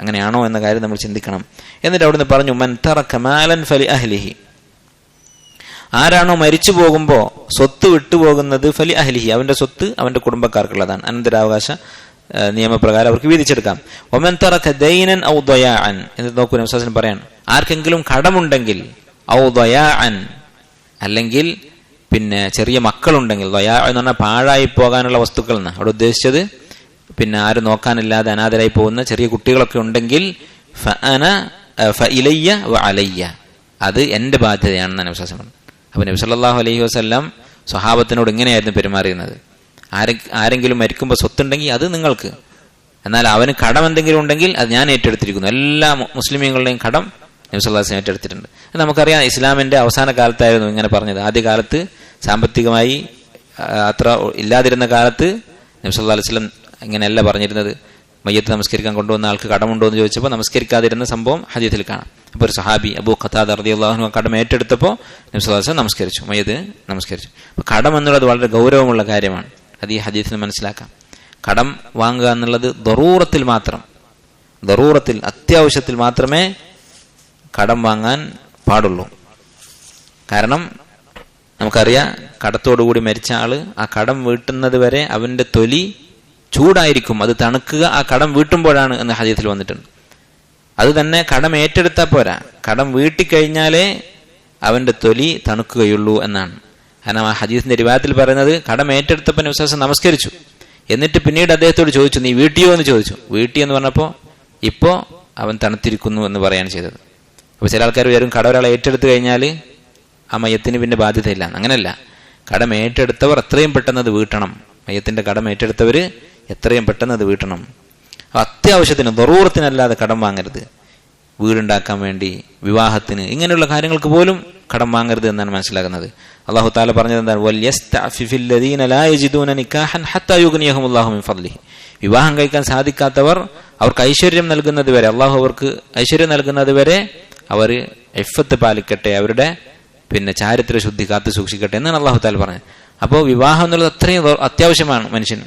അങ്ങനെയാണോ എന്ന കാര്യം നമ്മൾ ചിന്തിക്കണം. എന്നിട്ട് അവിടുന്ന് പറഞ്ഞു, മൻ തറക മാലൻ ഫലി അഹ്ലിഹി, ആരാണോ മരിച്ചു പോകുമ്പോൾ സ്വത്ത് വിട്ടുപോകുന്നത് ഫലി അഹ്ലിഹി, അവന്റെ സ്വത്ത് അവന്റെ കുടുംബക്കാർക്കുള്ളതാണ്. അനന്തരാവകാശ നിയമപ്രകാരം അവർക്ക് വീതിച്ചെടുക്കാം. വമൻ തറക ദൈനൻ ഔ ദയാഅൻ, എന്ന് നോക്കൂ നബി സല്ലല്ലാഹു അലൈഹി വസല്ലം പറയാണ്, ആർക്കെങ്കിലും കടമുണ്ടെങ്കിൽ, ഔ ദയാഅൻ, അല്ലെങ്കിൽ പിന്നെ ചെറിയ മക്കളുണ്ടെങ്കിൽ, ദയാ എന്ന് പറഞ്ഞാൽ പാഴായി പോകാനുള്ള വസ്തുക്കൾ എന്നാണ് അവിടെ ഉദ്ദേശിച്ചത്. പിന്നെ ആരും നോക്കാനില്ലാതെ അനാഥരായി പോകുന്ന ചെറിയ കുട്ടികളൊക്കെ ഉണ്ടെങ്കിൽ, ഫഇലയ്യ വഅലയ്യ, അത് എന്റെ ബാധ്യതയാണെന്ന് നബി സല്ലല്ലാഹു അലൈഹി വസല്ലം. അപ്പോൾ നബി സല്ലല്ലാഹു അലൈഹി വസല്ലം സ്വഹാബത്തിനോട് ഇങ്ങനെയായിരുന്നു പെരുമാറിയിരുന്നത്. ആരെങ്കിലും മരിക്കുമ്പോൾ സ്വത്തുണ്ടെങ്കിൽ അത് നിങ്ങൾക്ക്, എന്നാൽ അവന് കടം എന്തെങ്കിലും ഉണ്ടെങ്കിൽ അത് ഞാൻ ഏറ്റെടുത്തിരിക്കുന്നു. എല്ലാ മുസ്ലിമീങ്ങളുടെയും കടം നബി സല്ലല്ലാഹു അലൈഹി വസല്ലം ഏറ്റെടുത്തിട്ടുണ്ട്. നമുക്കറിയാം, ഇസ്ലാമിന്റെ അവസാന കാലത്തായിരുന്നു ഇങ്ങനെ പറഞ്ഞത്. ആദ്യകാലത്ത് സാമ്പത്തികമായി അത്ര ഇല്ലാതിരുന്ന കാലത്ത് നബി സല്ലല്ലാഹു അലൈഹി വസല്ലം ഇങ്ങനെയല്ല പറഞ്ഞിരുന്നത്. മയ്യത്ത് നമസ്കരിക്കാൻ കൊണ്ടുവന്ന ആൾക്ക് കടമുണ്ടോ എന്ന് ചോദിച്ചപ്പോൾ നമസ്കരിക്കാതിരുന്ന സംഭവം ഹദീസിൽ കാണാം. അപ്പോൾ ഒരു സഹാബി അബൂ ഖതാദ റളിയല്ലാഹു അൻഹു കടം ഏറ്റെടുത്തപ്പോൾ നബി സല്ലല്ലാഹു അലൈഹി വസല്ലം നമസ്കരിച്ചു, മയ്യത്ത് നമസ്കരിച്ചു. അപ്പോൾ കടം എന്നുള്ളത് വളരെ ഗൗരവമുള്ള കാര്യമാണ്. അത് ഈ ഹദീസിൽ മനസ്സിലാക്കാം. കടം വാങ്ങുക എന്നുള്ളത് ദറൂറത്തിൽ മാത്രം, ദറൂറത്തിൽ അത്യാവശ്യത്തിൽ മാത്രമേ കടം വാങ്ങാൻ പാടുള്ളൂ. കാരണം നമുക്കറിയാം, കടത്തോടുകൂടി മരിച്ച ആള് ആ കടം വീട്ടുന്നത് വരെ അവന്റെ തൊലി ചൂടായിരിക്കും, അത് തണുക്കുക ആ കടം വീട്ടുമ്പോഴാണ് എന്ന് ഹദീസിൽ വന്നിട്ടുണ്ട്. അത് തന്നെ കടം ഏറ്റെടുത്താൽ പോരാ, കടം വീട്ടിക്കഴിഞ്ഞാലേ അവന്റെ തൊലി തണുക്കുകയുള്ളൂ എന്നാണ്. കാരണം ആ ഹദീസിന്റെ റിവായത്തിൽ പറയുന്നത്, കടം ഏറ്റെടുത്തപ്പോൾ നബി സല്ലല്ലാഹു അലൈഹി വസല്ലം നമസ്കരിച്ചു, എന്നിട്ട് പിന്നീട് അദ്ദേഹത്തോട് ചോദിച്ചു, നീ വീട്ടിയോ എന്ന് ചോദിച്ചു. വീട്ടി എന്ന് പറഞ്ഞപ്പോൾ ഇപ്പോ അവൻ തണുത്തിരിക്കുന്നു എന്ന് പറയാണ് ചെയ്തത്. അപ്പൊ ചില ആൾക്കാർ വരും, കട ഒരാളെ ഏറ്റെടുത്ത് കഴിഞ്ഞാൽ ആ മയ്യത്തിന് പിന്നെ ബാധ്യതയില്ല. അങ്ങനെയല്ല, കടം ഏറ്റെടുത്തവർ എത്രയും പെട്ടെന്ന് അത് വീട്ടണം. മയ്യത്തിന്റെ കടം ഏറ്റെടുത്തവര് എത്രയും പെട്ടെന്ന് അത് വീട്ടണം. അത്യാവശ്യത്തിന് ദറൂറത്തിനല്ലാതെ കടം വാങ്ങരുത്. വീടുണ്ടാക്കാൻ വേണ്ടി, വിവാഹത്തിന്, ഇങ്ങനെയുള്ള കാര്യങ്ങൾക്ക് പോലും കടം വാങ്ങരുത് എന്നാണ് മനസ്സിലാക്കുന്നത്. അല്ലാഹു തആല പറഞ്ഞത് എന്താണ്? വൽയസ്തഅഫിഫിൽ ലദീന ലാ യജിദൂന നികാഹൻ ഹത്താ യുഗ്നിയഹുമുല്ലാഹു മിൻ ഫദ്ലിഹി, വിവാഹം കഴിക്കാൻ സാധിക്കാത്തവർ അവർക്ക് ഐശ്വര്യം നൽകുന്നത് വരെ, അള്ളാഹു അവർക്ക് ഐശ്വര്യം നൽകുന്നത് വരെ അവർ ഇഫ്ഫത്ത് പാലിക്കട്ടെ, അവരുടെ പിന്നെ ചാരിത്ര ശുദ്ധി കാത്തു സൂക്ഷിക്കട്ടെ എന്നാണ് അല്ലാഹു തആല പറഞ്ഞത്. അപ്പോൾ വിവാഹം എന്നുള്ളത് അത്രയും അത്യാവശ്യമാണ് മനുഷ്യന്.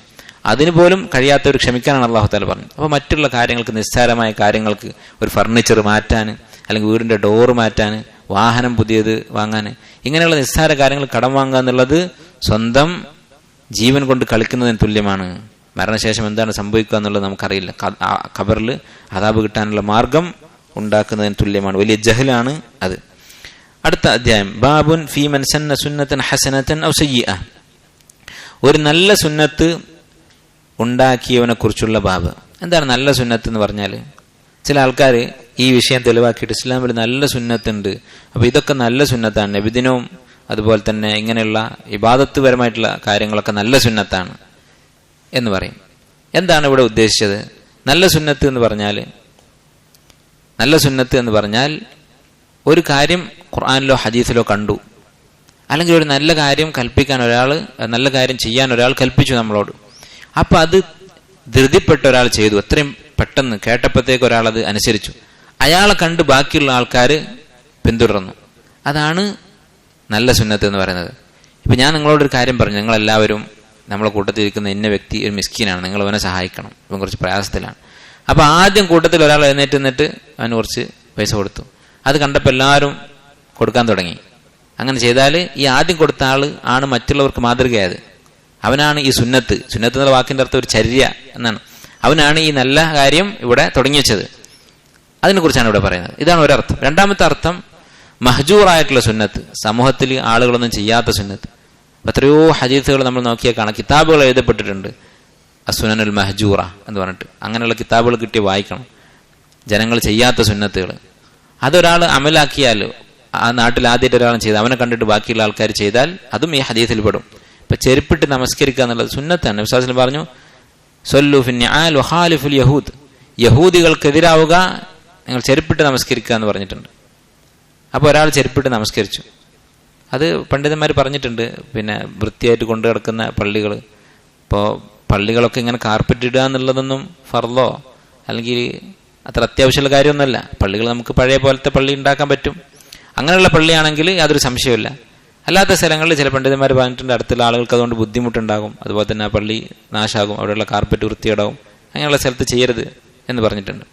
അതിന് പോലും കഴിയാത്തവർ ക്ഷമിക്കാനാണ് അല്ലാഹു തആല പറഞ്ഞത്. അപ്പോൾ മറ്റുള്ള കാര്യങ്ങൾക്ക്, നിസ്സാരമായ കാര്യങ്ങൾക്ക്, ഒരു ഫർണിച്ചർ മാറ്റാൻ, അല്ലെങ്കിൽ വീടിന്റെ ഡോറ് മാറ്റാൻ, വാഹനം പുതിയത് വാങ്ങാൻ, ഇങ്ങനെയുള്ള നിസ്സാര കാര്യങ്ങൾ കടം വാങ്ങുക എന്നുള്ളത് സ്വന്തം ജീവൻ കൊണ്ട് കളിക്കുന്നതിന് തുല്യമാണ്. മരണശേഷം എന്താണ് സംഭവിക്കുക എന്നുള്ളത് നമുക്കറിയില്ല. ഖബറിൽ അദാബ് കിട്ടാനുള്ള മാർഗം ഉണ്ടാക്കുന്നതിന് തുല്യമാണ്. വലിയ ജഹലാണ് അത്. അടുത്ത അധ്യായം, ബാബുൻ ഫീ മൻ സന്ന സുന്നതൻ ഹസനതൻ ഔ സയ്യിഅ, ഒരു നല്ല സുന്നത്ത് ഉണ്ടാക്കിയവനെ കുറിച്ചുള്ള ബാബ്. എന്താണ് നല്ല സുന്നത്ത് എന്ന് പറഞ്ഞാൽ? ചില ആൾക്കാർ ഈ വിഷയം തെളിവാക്കിയിട്ട് ഇസ്ലാമിൽ നല്ല സുന്നത്തുണ്ട്, അപ്പോൾ ഇതൊക്കെ നല്ല സുന്നത്താണ്, നബിദിനവും അതുപോലെ തന്നെ ഇങ്ങനെയുള്ള ഇബാദത്ത് പരമായിട്ടുള്ള കാര്യങ്ങളൊക്കെ നല്ല സുന്നത്താണ് എന്ന് പറയും. എന്താണ് ഇവിടെ ഉദ്ദേശിച്ചത്? നല്ല സുന്നത്ത് എന്ന് പറഞ്ഞാൽ, നല്ല സുന്നത്ത് എന്ന് പറഞ്ഞാൽ ഒരു കാര്യം ഖുർആനിലോ ഹദീസിലോ കണ്ടു, അല്ലെങ്കിൽ ഒരു നല്ല കാര്യം കൽപ്പിക്കാൻ ഒരാൾ, നല്ല കാര്യം ചെയ്യാൻ ഒരാൾ കൽപ്പിച്ചു നമ്മളോട്, അപ്പം അത് ധൃതിപ്പെട്ട ഒരാൾ ചെയ്തു, എത്രയും പെട്ടെന്ന് കേട്ടപ്പോഴത്തേക്ക് ഒരാൾ അത് അനുസരിച്ചു, അയാളെ കണ്ട് ബാക്കിയുള്ള ആൾക്കാർ പിന്തുടർന്നു. അതാണ് നല്ല സുന്നത്ത് എന്ന് പറയുന്നത്. ഇപ്പം ഞാൻ നിങ്ങളോടൊരു കാര്യം പറഞ്ഞു, നിങ്ങളെല്ലാവരും നമ്മളെ കൂട്ടത്തിൽ ഇരിക്കുന്ന ഇന്ന വ്യക്തി ഒരു മിസ്കീനാണ്, നിങ്ങൾ അവനെ സഹായിക്കണം, ഇവൻ കുറച്ച് പ്രയാസത്തിലാണ്. അപ്പോൾ ആദ്യം കൂട്ടത്തിൽ ഒരാൾ എഴുന്നേറ്റ് നിന്നിട്ട് അവന് കുറച്ച് പൈസ കൊടുത്തു. അത് കണ്ടപ്പോൾ എല്ലാവരും കൊടുക്കാൻ തുടങ്ങി. അങ്ങനെ ചെയ്താൽ ഈ ആദ്യം കൊടുത്ത ആൾ ആണ് മറ്റുള്ളവർക്ക് മാതൃകയായത്. അവനാണ് ഈ സുന്നത്ത് എന്നുള്ള വാക്കിൻ്റെ അർത്ഥം ഒരു ചര്യ എന്നാണ്. അവനാണ് ഈ നല്ല കാര്യം ഇവിടെ തുടങ്ങി വെച്ചത്. അതിനെക്കുറിച്ചാണ് ഇവിടെ പറയുന്നത്. ഇതാണ് ഒരർത്ഥം. രണ്ടാമത്തെ അർത്ഥം മഹ്ജൂറായിട്ടുള്ള സുന്നത്ത്, സമൂഹത്തിൽ ആളുകളൊന്നും ചെയ്യാത്ത സുന്നത്ത്. എത്രയോ ഹദീസുകൾ നമ്മൾ നോക്കിയാൽ കാണാം, കിതാബുകൾ എഴുതപ്പെട്ടിട്ടുണ്ട് അസുനനുൽ മഹ്ജൂറ എന്ന് പറഞ്ഞിട്ട്. അങ്ങനെയുള്ള കിതാബുകൾ കിട്ടി വായിക്കണം. ജനങ്ങൾ ചെയ്യാത്ത സുന്നത്തുകൾ അതൊരാൾ അമലാക്കിയാൽ, ആ നാട്ടിൽ ആദ്യമായിട്ട് ഒരാളും ചെയ്ത് അവനെ കണ്ടിട്ട് ബാക്കിയുള്ള ആൾക്കാർ ചെയ്താൽ അതും ഈ ഹദീസിൽ പെടും. ഇപ്പം ചെരുപ്പിട്ട് നമസ്കരിക്കുക എന്നുള്ളത് സുന്നത്താണ്. നബി സ്വല്ലല്ലാഹു അലൈഹി വസല്ലം പറഞ്ഞു, സല്ലു ഫിന്നിആൽ വഖാലിഫുൽ യഹൂദ്, യഹൂദികൾക്കെതിരാവുക, നിങ്ങൾ ചെരുപ്പിട്ട് നമസ്കരിക്കുക എന്ന് പറഞ്ഞിട്ടുണ്ട്. അപ്പോൾ ഒരാൾ ചെരുപ്പിട്ട് നമസ്കരിച്ചു. അത് പണ്ഡിതന്മാർ പറഞ്ഞിട്ടുണ്ട്. പിന്നെ വൃത്തിയായിട്ട് കൊണ്ടു കിടക്കുന്ന പള്ളികൾ, ഇപ്പോൾ പള്ളികളൊക്കെ ഇങ്ങനെ കാർപ്പറ്റ് ഇടുക എന്നുള്ളതൊന്നും ഫർളോ അല്ലെങ്കിൽ അത്ര അത്യാവശ്യമുള്ള കാര്യമൊന്നുമല്ല. പള്ളികൾ നമുക്ക് പഴയ പോലത്തെ പള്ളി ഉണ്ടാക്കാൻ പറ്റും. അങ്ങനെയുള്ള പള്ളിയാണെങ്കിൽ യാതൊരു സംശയമില്ല. അല്ലാത്ത സ്ഥലങ്ങളിൽ ചില പണ്ഡിതന്മാർ പറഞ്ഞിട്ടുണ്ട് അടുത്തുള്ള ആളുകൾക്ക് അതുകൊണ്ട് ബുദ്ധിമുട്ടുണ്ടാകും, അതുപോലെ തന്നെ ആ പള്ളി നാശാകും, അവിടെയുള്ള കാർപ്പറ്റ് വൃത്തിയിടാവും, അങ്ങനെയുള്ള സ്ഥലത്ത് ചെയ്യരുത് എന്ന് പറഞ്ഞിട്ടുണ്ട്.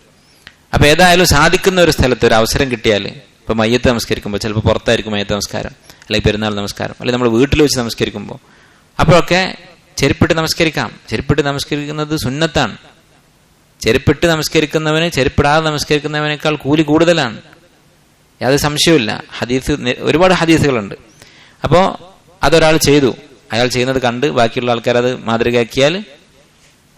അപ്പോൾ ഏതായാലും സാധിക്കുന്ന ഒരു സ്ഥലത്ത് ഒരു അവസരം കിട്ടിയാൽ, ഇപ്പോൾ മയ്യത്ത് നമസ്കരിക്കുമ്പോൾ ചിലപ്പോൾ പുറത്തായിരിക്കും മയ്യത്ത് നമസ്കാരം, അല്ലെങ്കിൽ പെരുന്നാൾ നമസ്കാരം, അല്ലെങ്കിൽ നമ്മൾ വീട്ടിൽ വെച്ച് നമസ്കരിക്കുമ്പോൾ, അപ്പോഴൊക്കെ ചെരുപ്പിട്ട് നമസ്കരിക്കാം. ചെരുപ്പിട്ട് നമസ്കരിക്കുന്നത് സുന്നത്താണ്. ചെരുപ്പിട്ട് നമസ്കരിക്കുന്നവന് ചെരുപ്പിടാതെ നമസ്കരിക്കുന്നവനേക്കാൾ കൂലി കൂടുതലാണ്, യാതൊരു സംശയമില്ല. ഹദീസ്, ഒരുപാട് ഹദീസുകളുണ്ട്. അപ്പോൾ അതൊരാൾ ചെയ്തു, അയാൾ ചെയ്യുന്നത് കണ്ട് ബാക്കിയുള്ള ആൾക്കാർ അത് മാതൃകയാക്കിയാൽ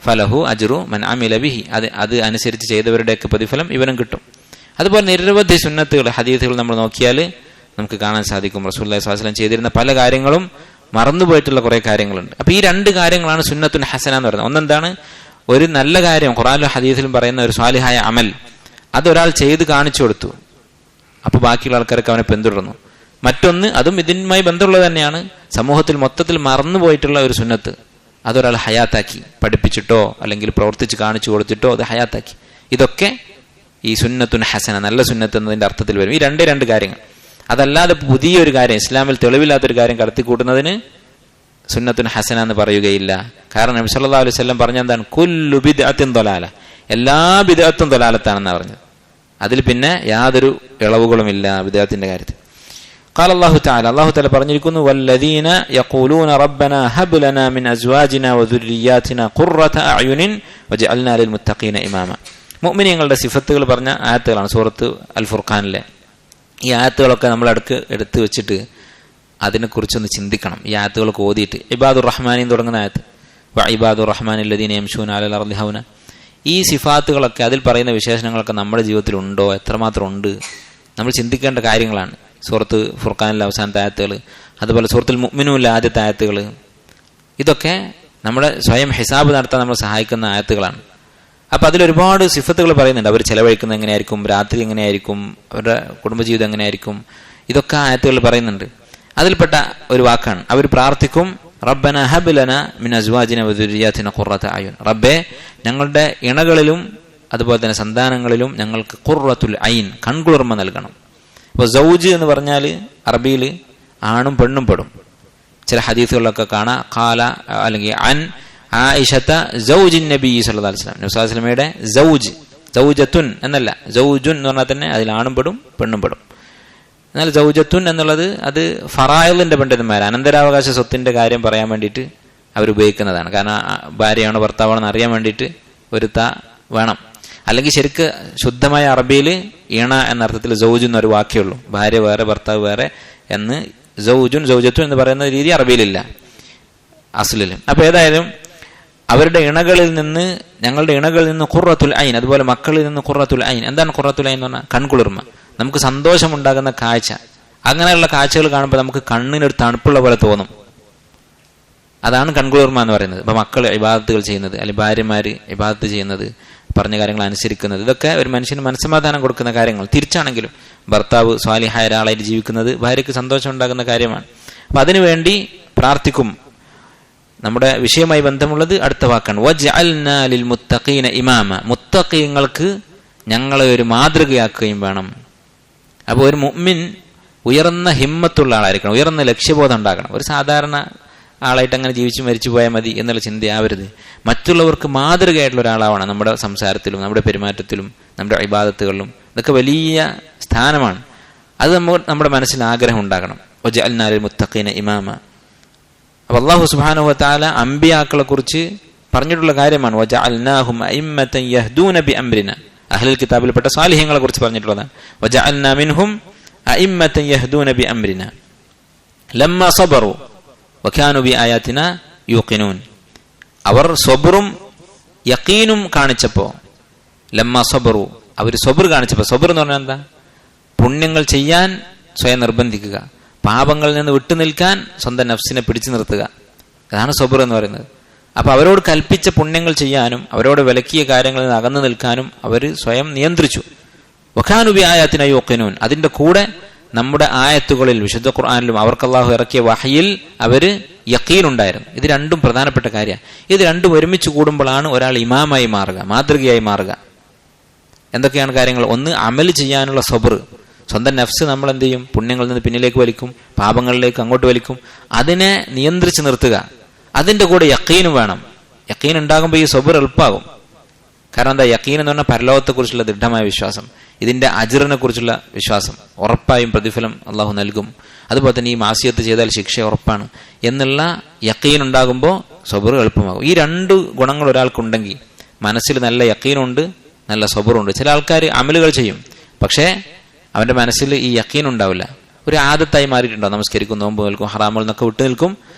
ഫലഹു അജ്റു മൻ അമില ബിഹി, അത് അനുസരിച്ച് ചെയ്തവരുടെയൊക്കെ പ്രതിഫലം ഇവനും കിട്ടും. അതുപോലെ നിരവധി സുന്നത്തുകൾ ഹദീസുകൾ നമ്മൾ നോക്കിയാൽ നമുക്ക് കാണാൻ സാധിക്കും. റസൂലുള്ളാഹി സ്വല്ലല്ലാഹു അലൈഹി വസല്ലം ചെയ്തിരുന്ന പല കാര്യങ്ങളും മറന്നുപോയിട്ടുള്ള കുറേ കാര്യങ്ങളുണ്ട്. അപ്പോൾ ഈ രണ്ട് കാര്യങ്ങളാണ് സുന്നത്തുൽ ഹസന എന്ന് പറയുന്നത്. ഒന്നെന്താണ്, ഒരു നല്ല കാര്യം ഖുർആനിലും ഹദീസിലും പറയുന്ന ഒരു സ്വാലിഹായ അമൽ, അതൊരാൾ ചെയ്ത് കാണിച്ചു കൊടുത്തു, അപ്പോൾ ബാക്കിയുള്ള ആൾക്കാർക്ക് അവനെ പിന്തുടർന്നു. മറ്റൊന്ന്, അതും ഇതിനുമായി ബന്ധമുള്ളത് തന്നെയാണ്, സമൂഹത്തിൽ മൊത്തത്തിൽ മറന്നുപോയിട്ടുള്ള ഒരു സുന്നത്ത്, അതൊരാൾ ഹയാത്താക്കി, പഠിപ്പിച്ചിട്ടോ അല്ലെങ്കിൽ പ്രവർത്തിച്ച് കാണിച്ചു കൊടുത്തിട്ടോ അത് ഹയാത്താക്കി. ഇതൊക്കെ ഈ സുന്നത്തുൻ ഹസന, നല്ല സുന്നത്ത് എന്നതിൻ്റെ അർത്ഥത്തിൽ വരും. ഈ രണ്ട് കാര്യങ്ങൾ. അതല്ലാതെ പുതിയൊരു കാര്യം, ഇസ്ലാമിൽ തെളിവില്ലാത്തൊരു കാര്യം കടത്തിക്കൂട്ടുന്നതിന് സുന്നത്തുൻ ഹസന എന്ന് പറയുകയില്ല. കാരണം നബി സല്ലല്ലാഹു അലൈഹി വസല്ലം പറഞ്ഞ എന്താണ്, കുല്ലു ബിദ്അത്തിൻ ദലാല, എല്ലാ ബിദ്അത്തും ദലാലത്താണെന്നാണ് പറഞ്ഞത്. അതിൽ പിന്നെ യാതൊരു ഇളവുകളുമില്ല ബിദ്അത്തിന്റെ കാര്യത്തിൽ. قال الله تعالى, അല്ലാഹു തആല പറഞ്ഞിരിക്കുന്നു, വല്ലദീന യഖൂലൂന റബ്ബനാ ഹബ് ലനാ മിൻ അസ്വാജിനാ വദുർരിയാതിനാ ഖുർറത അഅ്യുനിൻ വജഅൽനാ ലിൽ മുത്തഖീന ഇമാമ. മുഅ്മിനീങ്ങളുടെ സിഫത്തുകൾ പറഞ്ഞ ആയത്തുകളാണ് സൂറത്ത് അൽ ഫുർഖാനിലെ. ഈ ആയത്തുകളൊക്കെ നമ്മൾ എടുത്ത് വെച്ചിട്ട് അതിനെക്കുറിച്ചൊന്ന് ചിന്തിക്കണം. ഈ ആയത്തുകളൊക്കെ ഓതിയിട്ട്, ഇബാദുർ റഹ്മാനിൽ തുടങ്ങുന്ന ആയത്ത്, വഇബാദുർ റഹ്മാനിൽ ലദീന യംശൂന അലൽ അർളി ഹൗന, ഈ സിഫാത്തുകളൊക്കെ, അതിൽ പറയുന്ന വിശേഷണങ്ങളൊക്കെ നമ്മുടെ ജീവിതത്തിൽ ഉണ്ടോ, എത്രമാത്രം ഉണ്ട്, നമ്മൾ ചിന്തിക്കേണ്ട കാര്യങ്ങളാണ്. സൂറത്ത് ഫുർഖാനിലെ അവസാനത്തെ ആയത്തുകൾ, അതുപോലെ സൂറത്തുൽ മുഅ്മിനൂനിലെ ആദ്യത്തെ ആയത്തുകൾ, ഇതൊക്കെ നമ്മുടെ സ്വയം ഹിസാബ് നടത്താൻ നമ്മളെ സഹായിക്കുന്ന ആയത്തുകളാണ്. അപ്പോൾ അതിലൊരുപാട് സിഫത്തുകൾ പറയുന്നുണ്ട്. അവർ ചെലവഴിക്കുന്നത് എങ്ങനെയായിരിക്കും, രാത്രി എങ്ങനെയായിരിക്കും, അവരുടെ കുടുംബജീവിതം എങ്ങനെയായിരിക്കും, ഇതൊക്കെ ആയത്തുകൾ പറയുന്നുണ്ട്. അതിൽപ്പെട്ട ഒരു വാക്കാണ്, അവർ പ്രാർത്ഥിക്കും, റബ്ബന ഹബ് ലനാ മിൻ അസ്വാജിന വദുർരിയാതിന ഖുർറത അയുൻ, റബ്ബേ ഞങ്ങളുടെ ഇണകളിലും അതുപോലെ തന്നെ സന്താനങ്ങളിലും ഞങ്ങൾക്ക് ഖുർറത്തുൽ ഐൻ, കൺകുളിർമ നൽകണം. അപ്പോൾ സൗജ് എന്ന് പറഞ്ഞാൽ അറബിയിൽ ആണും പെണ്ണും പെടും. ചില ഹദീസുകളിലൊക്കെ കാണാം, ഖാല അല്ലെങ്കിൽ അൻ ആയിഷത സൗജിൻ നബി സല്ലല്ലാഹു അലൈഹി വസല്ലം, നബി സല്ലല്ലാഹു അലൈഹി വസല്ലമയുടെ സൗജ്, സൗജത്തുൻ എന്നല്ല, സൗജുൻ എന്ന് പറഞ്ഞാൽ തന്നെ അതിൽ ആണും പെടും പെണ്ണും പെടും. എന്നാൽ സൗജത്തുൻ എന്നുള്ളത് അത് ഫറായിലിന്റെ പണ്ഡിതന്മാർ അനന്തരാവകാശ സ്വത്തിന്റെ കാര്യം പറയാൻ വേണ്ടിയിട്ട് അവരുപയോഗിക്കുന്നതാണ്. കാരണം ഭാര്യയാണോ ഭർത്താവാണെന്ന് അറിയാൻ വേണ്ടിയിട്ട് ഒരു ത വേണം. അല്ലെങ്കിൽ ശരിക്ക് ശുദ്ധമായ അറബിയിൽ ഈണ എന്ന അർത്ഥത്തിൽ സൗജ് എന്നൊരു വാക്കേ ഉള്ളൂ. ഭാര്യ വേറെ ഭർത്താവ് വേറെ എന്ന് സൗജുൻ സൗജത്തുൻ എന്ന് പറയുന്ന രീതി അറബിയിലില്ല അസ്ലിൽ. അപ്പോൾ ഏതായാലും അവരുടെ ഇണകളിൽ നിന്ന്, ഞങ്ങളുടെ ഇണകളിൽ നിന്ന് ഖുർറത്തുൽ ഐൻ, അതുപോലെ മക്കളിൽ നിന്ന് ഖുർറത്തുൽ ഐൻ. എന്താണ് ഖുർറത്തുൽ ഐൻ എന്ന് പറഞ്ഞാൽ? കൺകുളിർമ, നമുക്ക് സന്തോഷമുണ്ടാകുന്ന കാഴ്ച. അങ്ങനെയുള്ള കാഴ്ചകൾ കാണുമ്പോൾ നമുക്ക് കണ്ണിനൊരു തണുപ്പുള്ള പോലെ തോന്നും. അതാണ് കൺകുളിർമ എന്ന് പറയുന്നത്. ഇപ്പം മക്കൾ ഇബാദത്തുകൾ ചെയ്യുന്നത്, അല്ലെങ്കിൽ ഭാര്യമാർ ഇബാദത്ത് ചെയ്യുന്നത്, പറഞ്ഞ കാര്യങ്ങൾ അനുസരിക്കുന്നത്, ഇതൊക്കെ ഒരു മനുഷ്യന് മനസ്സമാധാനം കൊടുക്കുന്ന കാര്യങ്ങൾ. തിരിച്ചാണെങ്കിലും ഭർത്താവ് സ്വാലിഹായ ഒരാളായിട്ട് ജീവിക്കുന്നത് ഭാര്യയ്ക്ക് സന്തോഷം ഉണ്ടാകുന്ന കാര്യമാണ്. അപ്പം അതിനുവേണ്ടി പ്രാർത്ഥിക്കും. നമ്മുടെ വിഷയവുമായി ബന്ധമുള്ളത് അടുത്ത വാക്കാണ്. വജഅൽനാ ലിൽ മുത്തഖീന ഇമാമ, മുത്തഖീങ്ങൾക്ക് ഞങ്ങളെ ഒരു മാതൃകയാക്കുകയും വേണം. അപ്പോൾ ഒരു മുഅ്മിൻ ഉയർന്ന ഹിമ്മത്തുള്ള ആളായിരിക്കണം, ഉയർന്ന ലക്ഷ്യബോധം ഉണ്ടാകണം. ഒരു സാധാരണ ആളായിട്ട് അങ്ങനെ ജീവിച്ചു മരിച്ചു പോയാൽ മതി എന്നുള്ള ചിന്തയാവരുത്. മറ്റുള്ളവർക്ക് മാതൃകയായിട്ടുള്ള ഒരാളാവണം നമ്മുടെ സംസാരത്തിലും നമ്മുടെ പെരുമാറ്റത്തിലും നമ്മുടെ ഇബാദത്തുകളിലും. ഇതൊക്കെ വലിയ സ്ഥാനമാണ്. അത് നമ്മുടെ മനസ്സിൽ ആഗ്രഹം ഉണ്ടാകണം. വജഅൽനാ ലിൽ മുത്തഖീന ഇമാമ. അപ്പോൾ അല്ലാഹു സുബ്ഹാനഹു വ തആല അംബിയാക്കളെ കുറിച്ച് പറഞ്ഞിട്ടുള്ള കാര്യമാണ്. വജഅൽനാഹും അഇമ്മതൻ യഹ്ദൂന ബിഅംരിനാ, അഹ്ലുൽ കിതാബിൽപ്പെട്ട സാലിഹ്യങ്ങളെ കുറിച്ച് പറഞ്ഞിട്ടുള്ളതാണ്. വജഅൽനാ മിൻഹും അഇമ്മതൻ യഹ്ദൂന ബിഅംരിനാ ലമ്മാ സബറു വകാനു ബിആയാതിനാ യൂഖിനൂൻ. അവർ സബറും യഖീനും കാണിച്ചപ്പോൾ, ലമ്മാ സബറു, അവർ സബർ കാണിച്ചപ്പോൾ, സബർ എന്ന് പറഞ്ഞാൽ എന്താ? പുണ്യങ്ങൾ ചെയ്യാൻ സ്വയം നിർബന്ധിക്കുക, പാപങ്ങളിൽ നിന്ന് വിട്ടുനിൽക്കാൻ സ്വന്തം നഫ്സിനെ പിടിച്ചു നിർത്തുക. അതാണ് സബർ എന്ന് പറയുന്നത്. അപ്പൊ അവരോട് കൽപ്പിച്ച പുണ്യങ്ങൾ ചെയ്യാനും അവരോട് വിലക്കിയ കാര്യങ്ങളിൽ നിന്ന് അകന്നു നിൽക്കാനും അവർ സ്വയം നിയന്ത്രിച്ചു. വകാനു ബിആയാതിനാ യൂഖിനൂൻ. അതിന്റെ കൂടെ നമ്മുടെ ആയത്തുകളിൽ വിശുദ്ധ ഖുർആനിലും അവർക്ക് അല്ലാഹു ഇറക്കിയ വഹയിൽ അവര് യഖീൻ ഉണ്ടായിരുന്നു. ഇത് രണ്ടും പ്രധാനപ്പെട്ട കാര്യമാണ്. ഇത് രണ്ടും ഒരുമിച്ച് കൂടുമ്പോഴാണ് ഒരാൾ ഇമാമായി മാറുക, മാതൃകയായി മാറുക. എന്തൊക്കെയാണ് കാര്യങ്ങൾ? ഒന്ന്, അമൽ ചെയ്യാനുള്ള സബർ. സ്വന്തം നഫ്സ് നമ്മൾ എന്ത് ചെയ്യും? പുണ്യങ്ങളിൽ നിന്ന് പിന്നിലേക്ക് വലിക്കും, പാപങ്ങളിലേക്ക് അങ്ങോട്ട് വലിക്കും. അതിനെ നിയന്ത്രിച്ച് നിർത്തുക. അതിന്റെ കൂടെ യഖീനും വേണം. യഖീൻ ഉണ്ടാകുമ്പോൾ ഈ സബർ എളുപ്പമാകും. കാരണം എന്താ? യഖീൻ എന്ന് പറഞ്ഞാൽ പരലോകത്തെക്കുറിച്ചുള്ള ദൃഢമായ വിശ്വാസം, ഇതിന്റെ അജ്റിനെ കുറിച്ചുള്ള വിശ്വാസം. ഉറപ്പായും പ്രതിഫലം അള്ളാഹു നൽകും. അതുപോലെ തന്നെ ഈ മാസിയത്ത് ചെയ്താൽ ശിക്ഷ ഉറപ്പാണ് എന്നുള്ള യഖീൻ ഉണ്ടാകുമ്പോൾ സബർ എളുപ്പമാകും. ഈ രണ്ട് ഗുണങ്ങൾ ഒരാൾക്കുണ്ടെങ്കിൽ, മനസ്സിൽ നല്ല യഖീനുണ്ട്, നല്ല സബറുണ്ട്. ചില ആൾക്കാർ അമലുകൾ ചെയ്യും, പക്ഷേ അവന്റെ മനസ്സിൽ ഈ യഖീൻ ഉണ്ടാവില്ല. ഒരു ആദത്തായി മാറിയിട്ടുണ്ടാവും. നമസ്കരിക്കും, നോമ്പ് നിൽക്കും, ഹറാമുകൾ നിന്നൊക്കെ വിട്ടു നിൽക്കും,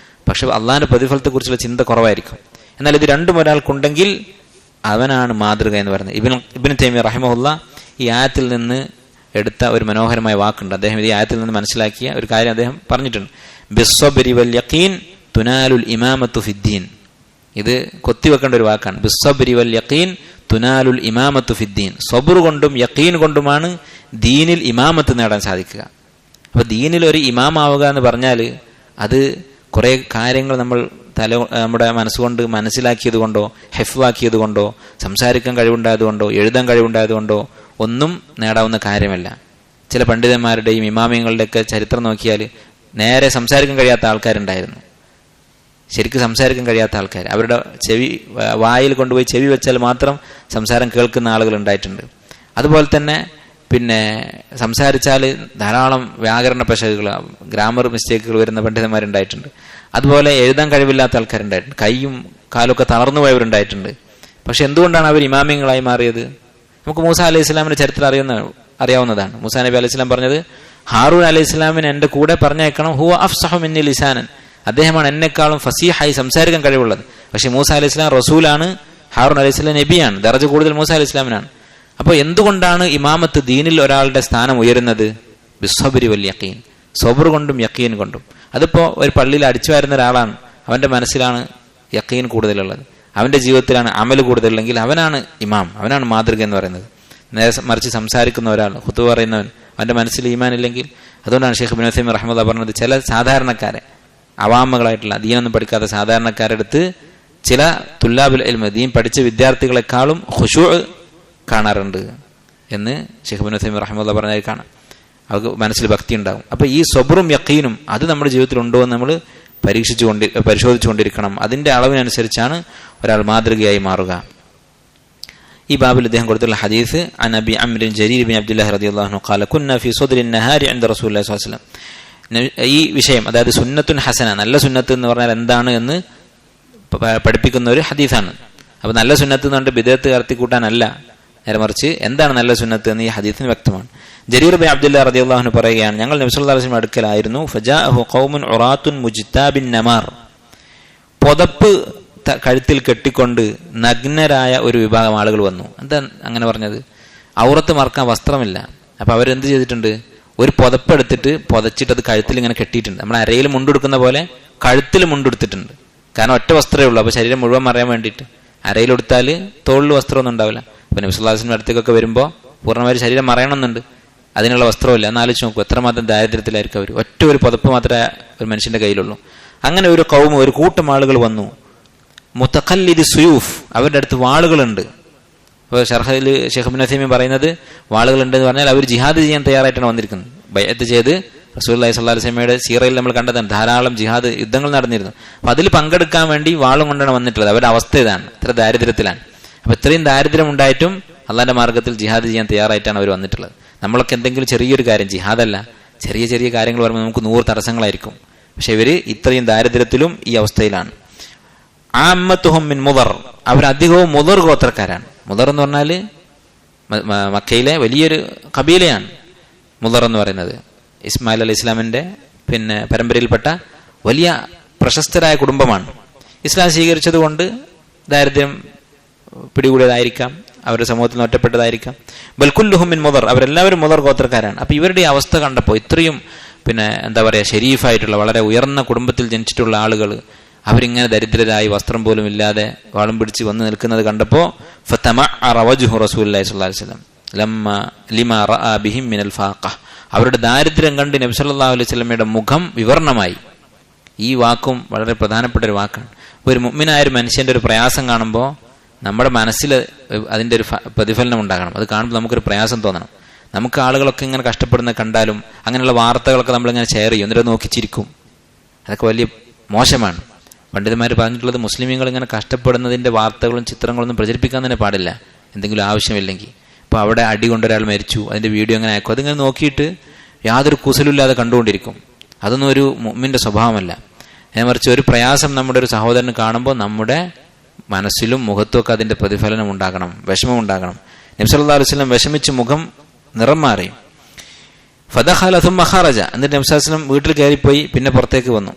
പക്ഷെ അള്ളാഹിന്റെ പ്രതിഫലത്തെക്കുറിച്ചുള്ള ചിന്ത കുറവായിരിക്കും. എന്നാൽ ഇത് രണ്ടും ഒരാൾക്കുണ്ടെങ്കിൽ അവനാണ് മാതൃക എന്ന് പറയുന്നത്. ഇബ്നു തൈമിയ്യ റഹിമഹുല്ലാ ഈ ആയത്തിൽ നിന്ന് എടുത്ത ഒരു മനോഹരമായ വാക്കുണ്ട്. അദ്ദേഹം ഈ ആയത്തിൽ നിന്ന് മനസ്സിലാക്കിയ ഒരു കാര്യം അദ്ദേഹം പറഞ്ഞിട്ടുണ്ട്. ബിസ്സബ്രി വൽ യഖീൻ തുനാലുൽ ഇമാമത്തു ഫിദ്ദീൻ. ഇത് കൊത്തിവെക്കേണ്ട ഒരു വാക്കാണ്. ബിസ്സബ്രി വൽ യഖീൻ തുനാലുൽ ഇമാമത്തു ഫിദ്ദീൻ. സബർ കൊണ്ടും യഖീൻ കൊണ്ടുമാണ് ദീനിൽ ഇമാമത്ത് നേടാൻ സാധിക്കുക. അപ്പൊ ദീനിൽ ഒരു ഇമാമാവുക എന്ന് പറഞ്ഞാൽ അത് കുറെ കാര്യങ്ങൾ നമ്മൾ നമ്മുടെ മനസ്സുകൊണ്ട് മനസ്സിലാക്കിയത് കൊണ്ടോ ഹെഫ്വാക്കിയത് കൊണ്ടോ സംസാരിക്കാൻ കഴിവുണ്ടായത് കൊണ്ടോ എഴുതാൻ കഴിവുണ്ടായത് കൊണ്ടോ ഒന്നും നേടാവുന്ന കാര്യമല്ല. ചില പണ്ഡിതന്മാരുടെയും ഇമാമിയങ്ങളുടെയൊക്കെ ചരിത്രം നോക്കിയാൽ നേരെ സംസാരിക്കാൻ കഴിയാത്ത ആൾക്കാരുണ്ടായിരുന്നു. ശരിക്കും സംസാരിക്കാൻ കഴിയാത്ത ആൾക്കാർ, അവരുടെ വായിൽ കൊണ്ടുപോയി ചെവി വെച്ചാൽ മാത്രം സംസാരം കേൾക്കുന്ന ആളുകൾ ഉണ്ടായിട്ടുണ്ട്. അതുപോലെ തന്നെ പിന്നെ സംസാരിച്ചാൽ ധാരാളം വ്യാകരണ പിശകുകൾ, ഗ്രാമർ മിസ്റ്റേക്കുകൾ വരുന്ന പണ്ഡിതന്മാരുണ്ടായിട്ടുണ്ട്. അതുപോലെ എഴുതാൻ കഴിവില്ലാത്ത ആൾക്കാരുണ്ടായിട്ടുണ്ട്. കൈയും കാലൊക്കെ തളർന്നു പോയവരുണ്ടായിട്ടുണ്ട്. പക്ഷെ എന്തുകൊണ്ടാണ് അവർ ഇമാമിയങ്ങളായി മാറിയത്? നമുക്ക് മൂസ അലൈഹി ഇസ്ലാമിന്റെ ചരിത്രം അറിയാവുന്നതാണ്. മൂസാ നബി അലൈഹി ഇസ്ലാം പറഞ്ഞത്, ഹാറൂൻ അലൈഹി ഇസ്ലാമിനെ എന്റെ കൂടെ പറഞ്ഞേക്കണം, ഹുവ അഫ്സഹു മിന്നി ലിസാനൻ, അദ്ദേഹമാണ് എന്നെക്കാളും ഫസീഹായി സംസാരിക്കാൻ കഴിവുള്ളത്. പക്ഷെ മൂസ അലൈഹി ഇസ്ലാം റസൂലാണ്, ഹാറൂൻ അലൈഹി ഇസ്ലാം നബിയാണ്. ദർജ കൂടുതൽ മൂസ അലൈഹി ഇസ്ലാമിനാണ്. അപ്പോൾ എന്തുകൊണ്ടാണ് ഇമാമത്ത് ദീനിൽ ഒരാളുടെ സ്ഥാനം ഉയരുന്നത്? ബിസ്സബ്രി വൽ യഖീൻ, സബർ കൊണ്ടും യഖീൻ കൊണ്ടും. അതിപ്പോ ഒരു പള്ളിയിൽ അടിച്ചു വരുന്ന ഒരാളാണ്, അവന്റെ മനസ്സിലാണ് യഖീൻ കൂടുതലുള്ളത്, അവന്റെ ജീവിതത്തിലാണ് അമൽ കൂടുതലുണ്ടെങ്കിൽ അവനാണ് ഇമാം, അവനാണ് മാതൃക എന്ന് പറയുന്നത്. നേരെ മറിച്ച് സംസാരിക്കുന്ന ഒരാൾ, ഖുതുബ പറയുന്നവൻ, അവന്റെ മനസ്സിൽ ഈമാൻ ഇല്ലെങ്കിൽ, അതുകൊണ്ടാണ് ഷെയ്ഖ് ഇബ്നു ഉസൈമീൻ റഹ്മത്തുള്ളാഹി പറഞ്ഞത്, ചില സാധാരണക്കാരെ, അവാമകളായിട്ടുള്ള ദീനൊന്നും പഠിക്കാത്ത സാധാരണക്കാരെടുത്ത് ചില തുല്ലാബുൽ ഇൽമ്, ദീൻ പഠിച്ച വിദ്യാർത്ഥികളെക്കാളും ഖുശൂ കാണാറുണ്ട് എന്ന് ഷെയ്ഖ് ഇബ്നു ഉസൈമീൻ റഹ്മത്തുള്ളാഹി പറഞ്ഞാൽ കാണാം. അവർക്ക് മനസ്സിൽ ഭക്തി ഉണ്ടാകും. അപ്പൊ ഈ സബറും യഖീനും അത് നമ്മുടെ ജീവിതത്തിൽ ഉണ്ടോ എന്ന് നമ്മൾ പരിശോധിച്ചുകൊണ്ടിരിക്കണം. അതിന്റെ അളവിനനുസരിച്ചാണ് ഒരാൾ മാതൃകയായി മാറുക. ഈ ബാബിൽ അദ്ദേഹം കൊടുത്തുള്ള ഹദീസ്, അൻ അബി അംർ ജരീർ ബിൻ അബ്ദുല്ലാഹി റളിയല്ലാഹു അൻഹു ഖാല കുന്ന ഫീ സദ്രി അൻ-നഹാരി ഇൻദ റസൂലുള്ളാഹി സ്വല്ലല്ലാഹു അലൈഹി വസല്ലം. ഈ വിഷയം, അതായത് സുന്നത്തുൻ ഹസന, നല്ല സുന്നത്ത് എന്ന് പറഞ്ഞാൽ എന്താണ് എന്ന് പഠിപ്പിക്കുന്ന ഒരു ഹദീസാണ്. അപ്പൊ നല്ല സുന്നത്ത് എന്ന് പറഞ്ഞിട്ട് ബിദഅത്ത് കടത്തിക്കൂട്ടാനല്ല, നേരെ മറിച്ച് എന്താണ് നല്ല സുന്നത്ത് എന്ന് ഈ ഹദീസിന് വ്യക്തമാണ്. ജരീർ ബിൻ അബ്ദുല്ലാഹി റളിയല്ലാഹു അൻഹു പറയുകയാണ്, ഞങ്ങൾ നബി സല്ലല്ലാഹു അലൈഹി വസല്ലം അടുക്കലായിരുന്നു. ഫജാഅഹു ഖൗമുൻ ഉറാത്തുൻ മുജ്താബിൻ നമാർ, പുതപ്പ് കഴുത്തിൽ കെട്ടിക്കൊണ്ട് നഗ്നരായ ഒരു വിഭാഗം ആളുകൾ വന്നു. എന്താ അങ്ങനെ പറഞ്ഞത്? ഔറത്ത് മറക്കാൻ വസ്ത്രമില്ല. അപ്പൊ അവരെന്ത് ചെയ്തിട്ടുണ്ട്? ഒരു പുതപ്പെടുത്തിട്ട് പുതച്ചിട്ട് അത് കഴുത്തിൽ ഇങ്ങനെ കെട്ടിയിട്ടുണ്ട്. നമ്മൾ അരയിൽ മുണ്ടെടുക്കുന്ന പോലെ കഴുത്തിൽ മുണ്ടെടുത്തിട്ടുണ്ട്. കാരണം ഒറ്റ വസ്ത്രമേ ഉള്ളൂ, അപ്പൊ ശരീരം മുഴുവൻ മറയാൻ വേണ്ടിയിട്ട്. അരയിലെടുത്താൽ തോളിൽ വസ്ത്രമൊന്നും ഉണ്ടാവില്ല. അപ്പൊ നബി സല്ലല്ലാഹു അലൈഹി വസല്ലം അടുത്തേക്കൊക്കെ വരുമ്പോൾ പൂർണ്ണമായും ശരീരം മറയണമെന്നുണ്ട്, അതിനുള്ള വസ്ത്രമില്ല. എന്നാലോചിച്ച് നോക്കൂ, എത്രമാത്രം ദാരിദ്ര്യത്തിലായിരിക്കും അവർ. ഒറ്റ ഒരു പുതപ്പ് മാത്രമേ ഒരു മനുഷ്യന്റെ കയ്യിലുള്ളൂ. അങ്ങനെ ഒരു കൗമ, ഒരു കൂട്ടം ആളുകൾ വന്നു. മുതഖല്ലിദി സുയൂഫ്, അവരുടെ അടുത്ത് വാളുകളുണ്ട്. ഇപ്പോൾ ഷർഹയിൽ ഷെയ്ഖ് ഇബ്നു ഉസൈമീൻ പറയുന്നത് വാളുകളുണ്ടെന്ന് പറഞ്ഞാൽ അവർ ജിഹാദ് ചെയ്യാൻ തയ്യാറായിട്ടാണ് വന്നിരിക്കുന്നത്. ബൈഅത്ത് ചെയ്ത് റസൂലുള്ളാഹി സ്വല്ലല്ലാഹു അലൈഹി വസല്ലമയുടെ സീറയിൽ നമ്മൾ കണ്ടതാണ്, ധാരാളം ജിഹാദ് യുദ്ധങ്ങൾ നടന്നിരുന്നു. അപ്പൊ അതിൽ പങ്കെടുക്കാൻ വേണ്ടി വാളും കൊണ്ടാണ് വന്നിട്ടുള്ളത്. അവരുടെ അവസ്ഥ ഇതാണ്, ഇത്ര ദാരിദ്ര്യത്തിലാണ്. അപ്പൊ ഇത്രയും ദാരിദ്ര്യം ഉണ്ടായിട്ടും അള്ളാന്റെ മാർഗത്തിൽ ജിഹാദ് ചെയ്യാൻ തയ്യാറായിട്ടാണ് അവർ വന്നിട്ടുള്ളത്. നമ്മളൊക്കെ എന്തെങ്കിലും ചെറിയൊരു കാര്യം, ജിഹാദല്ല, ചെറിയ ചെറിയ കാര്യങ്ങൾ പറയുമ്പോൾ നമുക്ക് 100 തടസ്സങ്ങളായിരിക്കും. പക്ഷെ ഇവര് ഇത്രയും ദാരിദ്ര്യത്തിലും ഈ അവസ്ഥയിലാണ്. ആമ്മത്തുഹും മിൻ മുദർ, അവരധികവും മുദർ ഗോത്രക്കാരാണ്. മുദർ എന്ന് പറഞ്ഞാല് മക്കയിലെ വലിയൊരു കബീലയാണ് മുദർ എന്ന് പറയുന്നത്. ഇസ്മായിൽ അലൈഹി ഇസ്ലാമിന്റെ പരമ്പരയിൽപ്പെട്ട വലിയ പ്രശസ്തരായ കുടുംബമാണ്. ഇസ്ലാം സ്വീകരിച്ചത് കൊണ്ട് ദാരിദ്ര്യം പിടികൂടിയതായിരിക്കാം, അവരുടെ സമൂഹത്തിൽ നിന്ന് ഒറ്റപ്പെട്ടതായിരിക്കാം. ബൽകുല്ലുഹും മിൻ മുദർ, അവരെല്ലാവരും മുദർ ഗോത്രക്കാരാണ്. അപ്പൊ ഇവരുടെ ഈ അവസ്ഥ കണ്ടപ്പോൾ, ഇത്രയും എന്താ പറയാ ഷെരീഫായിട്ടുള്ള വളരെ ഉയർന്ന കുടുംബത്തിൽ ജനിച്ചിട്ടുള്ള ആളുകൾ അവരിങ്ങനെ ദരിദ്രരായി വസ്ത്രം പോലും ഇല്ലാതെ വാളും പിടിച്ച് വന്ന് നിൽക്കുന്നത് കണ്ടപ്പോൾ ഫതമഅറ വജ്ഹു റസൂലുള്ളാഹി സ്വല്ലല്ലാഹു അലൈഹി വസല്ലം ലിമാ റഅ ബിഹിം മിനൽ ഫാഖ, അവരുടെ ദാരിദ്ര്യം കണ്ട് നബി സല്ലല്ലാഹു അലൈഹി വസല്ലമയുടെ മുഖം വിവർണമായി. ഈ വാക്കും വളരെ പ്രധാനപ്പെട്ട ഒരു വാക്കാണ്. ഒരു മുഅ്മിനായ ഒരു മനുഷ്യന്റെ ഒരു പ്രയാസം കാണുമ്പോൾ നമ്മുടെ മനസ്സിൽ അതിന്റെ ഒരു പ്രതിഫലനം ഉണ്ടാകണം. അത് കാണുമ്പോൾ നമുക്കൊരു പ്രയാസം തോന്നണം. നമുക്ക് ആളുകളൊക്കെ ഇങ്ങനെ കഷ്ടപ്പെടുന്നത് കണ്ടാലും അങ്ങനെയുള്ള വാർത്തകളൊക്കെ നമ്മളിങ്ങനെ ഷെയർ ചെയ്യും, എന്നിട്ട് നോക്കി ചിരിക്കും. അതൊക്കെ വലിയ മോശമാണ്. പണ്ഡിതന്മാർ പറഞ്ഞിട്ടുള്ളത് മുസ്ലിമീങ്ങൾ ഇങ്ങനെ കഷ്ടപ്പെടുന്നതിന്റെ വാർത്തകളും ചിത്രങ്ങളൊന്നും പ്രചരിപ്പിക്കാൻ തന്നെ പാടില്ല, എന്തെങ്കിലും ആവശ്യമില്ലെങ്കിൽ. ഇപ്പോൾ അവിടെ അടി കൊണ്ടൊരാൾ മരിച്ചു, അതിന്റെ വീഡിയോ അങ്ങനെ അയക്കും, അതിങ്ങനെ നോക്കിയിട്ട് യാതൊരു കുസലില്ലാതെ കണ്ടുകൊണ്ടിരിക്കും. അതൊന്നും ഒരു മുഅ്മിന്റെ സ്വഭാവമല്ല. മറിച്ച് ഒരു പ്രയാസം നമ്മുടെ ഒരു സഹോദരന് കാണുമ്പോൾ നമ്മുടെ മനസ്സിലും മുഖത്തും ഒക്കെ അതിന്റെ പ്രതിഫലനം ഉണ്ടാകണം, വിഷമം ഉണ്ടാകണം. നബി സല്ലല്ലാഹു അലൈഹി വസല്ലം വിഷമിച്ച് മുഖം നിറം മാറി. ഫദഖല സുമ്മ ഖറജ, എന്നിട്ട് നബി സല്ലല്ലാഹു അലൈഹി വസല്ലം വീട്ടിൽ കയറിപ്പോയി, പിന്നെ പുറത്തേക്ക് വന്നു.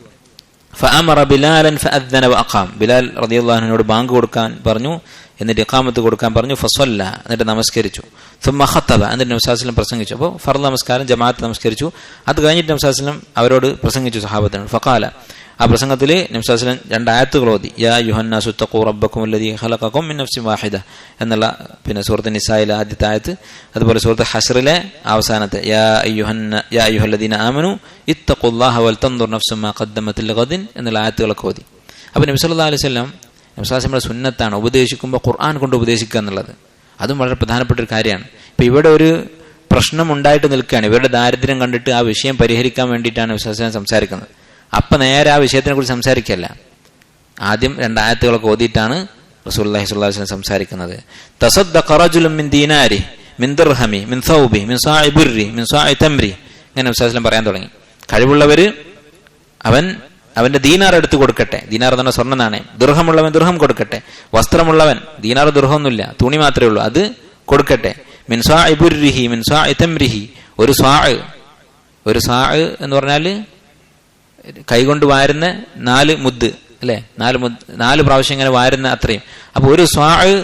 ഫഅമറ ബിലാലൻ ഫഅദ്ദന വഅഖാം, ബിലാൽ റളിയല്ലാഹു അൻഹുവിനോട് ബാങ്ക് കൊടുക്കാൻ പറഞ്ഞു, എന്നിട്ട് ഇഖാമത്ത് കൊടുക്കാൻ പറഞ്ഞു. ഫസല്ല, എന്നിട്ട് നമസ്കരിച്ചു. സുമ്മ ഖതബ, എന്നിട്ട് നബി സല്ലല്ലാഹു അലൈഹി വസല്ലം പ്രസംഗിച്ചു. അപ്പോൾ ഫർദ് നമസ്കാരം ജമാഅത്ത് നമസ്കരിച്ചു. അത് കഴിഞ്ഞിട്ട് നബി സല്ലല്ലാഹു അലൈഹി വസല്ലം അവരോട് പ്രസംഗിച്ചു, സഹാബത്തിനോട്. ഫഖാല, ആ പ്രസംഗത്തിൽ നബി സല്ലല്ലാഹു അലൈഹി വസല്ലം 2 ആയത്തുകൾ ഓതി. യാ അയ്യുഹന്നാസു തഖൂ റബ്ബക്കും അല്ലദീ ഖലഖക്കും മിൻ നഫ്സിൻ വാഹിദ എന്നുള്ള സൂറത്ത് നിസായിലെ ആദ്യത്തെ ആയത്ത്, അതുപോലെ സൂറത്ത് ഹശ്റിലെ അവസാനത്തെ യാ അയ്യുഹല്ലദീന ആമനു ഇത്തഖുല്ലാഹ വൽതൻദുർ നഫ്സും മാ ഖദ്ദമത് ലിഗദിൻ എന്നുള്ള ആയത്തുകളൊക്കെ ഓതി. അപ്പോൾ നബി സല്ലല്ലാഹു അലൈഹി വസല്ലം നമ്മുടെ സുന്നത്താണ് ഉപദേശിക്കുമ്പോൾ ഖുർആൻ കൊണ്ട് ഉപദേശിക്കുക എന്നുള്ളത്. അതും വളരെ പ്രധാനപ്പെട്ട ഒരു കാര്യമാണ്. ഇപ്പൊ ഇവിടെ ഒരു പ്രശ്നം ഉണ്ടായിട്ട് നിൽക്കുകയാണ്, ഇവരുടെ ദാരിദ്ര്യം കണ്ടിട്ട് ആ വിഷയം പരിഹരിക്കാൻ വേണ്ടിയിട്ടാണ് വിശ്വാസം സംസാരിക്കുന്നത്. അപ്പൊ നേരെ ആ വിഷയത്തിനെ കുറിച്ച് സംസാരിക്കല്ല, ആദ്യം 2 ആയത്തുകളൊക്കെ ഓതിയിട്ടാണ് റസൂലുള്ളാഹി സ്വല്ലല്ലാഹു അലൈഹി വസല്ലം സംസാരിക്കുന്നത്. തസദ്ദഖ റജുലുൻ മിൻ ദീനാരി മിൻ ദിർഹമി മിൻ സൗബി മിൻ സാഇ ബുർരി മിൻ സാഇ തംരി, ഇങ്ങനെ നബി സ്വല്ലല്ലാഹു അലൈഹി വസല്ലം പറയാൻ തുടങ്ങി. കഴിവുള്ളവര് അവന്റെ ദീനാർ എടുത്തു കൊടുക്കട്ടെ, ദീനാർ എന്ന് പറഞ്ഞ സ്വർണ്ണ നാണയം. ദുർഹമുള്ളവൻ ദുർഹം കൊടുക്കട്ടെ. വസ്ത്രമുള്ളവൻ, ദീനാർ ദുർഹമൊന്നുമില്ല, തുണി മാത്രമേ ഉള്ളൂ, അത് കൊടുക്കട്ടെ. മിൻ സാഇ ബുർരിഹി മിൻ സാഇ തംരിഹി, ഒരു സാഅ് എന്ന് പറഞ്ഞാല് കൈകൊണ്ട് വാരുന്ന 4 മുദ്ദ് അല്ലെ, 4 പ്രാവശ്യം ഇങ്ങനെ വാരുന്ന അത്രയും. അപ്പൊ ഒരു സാഅ്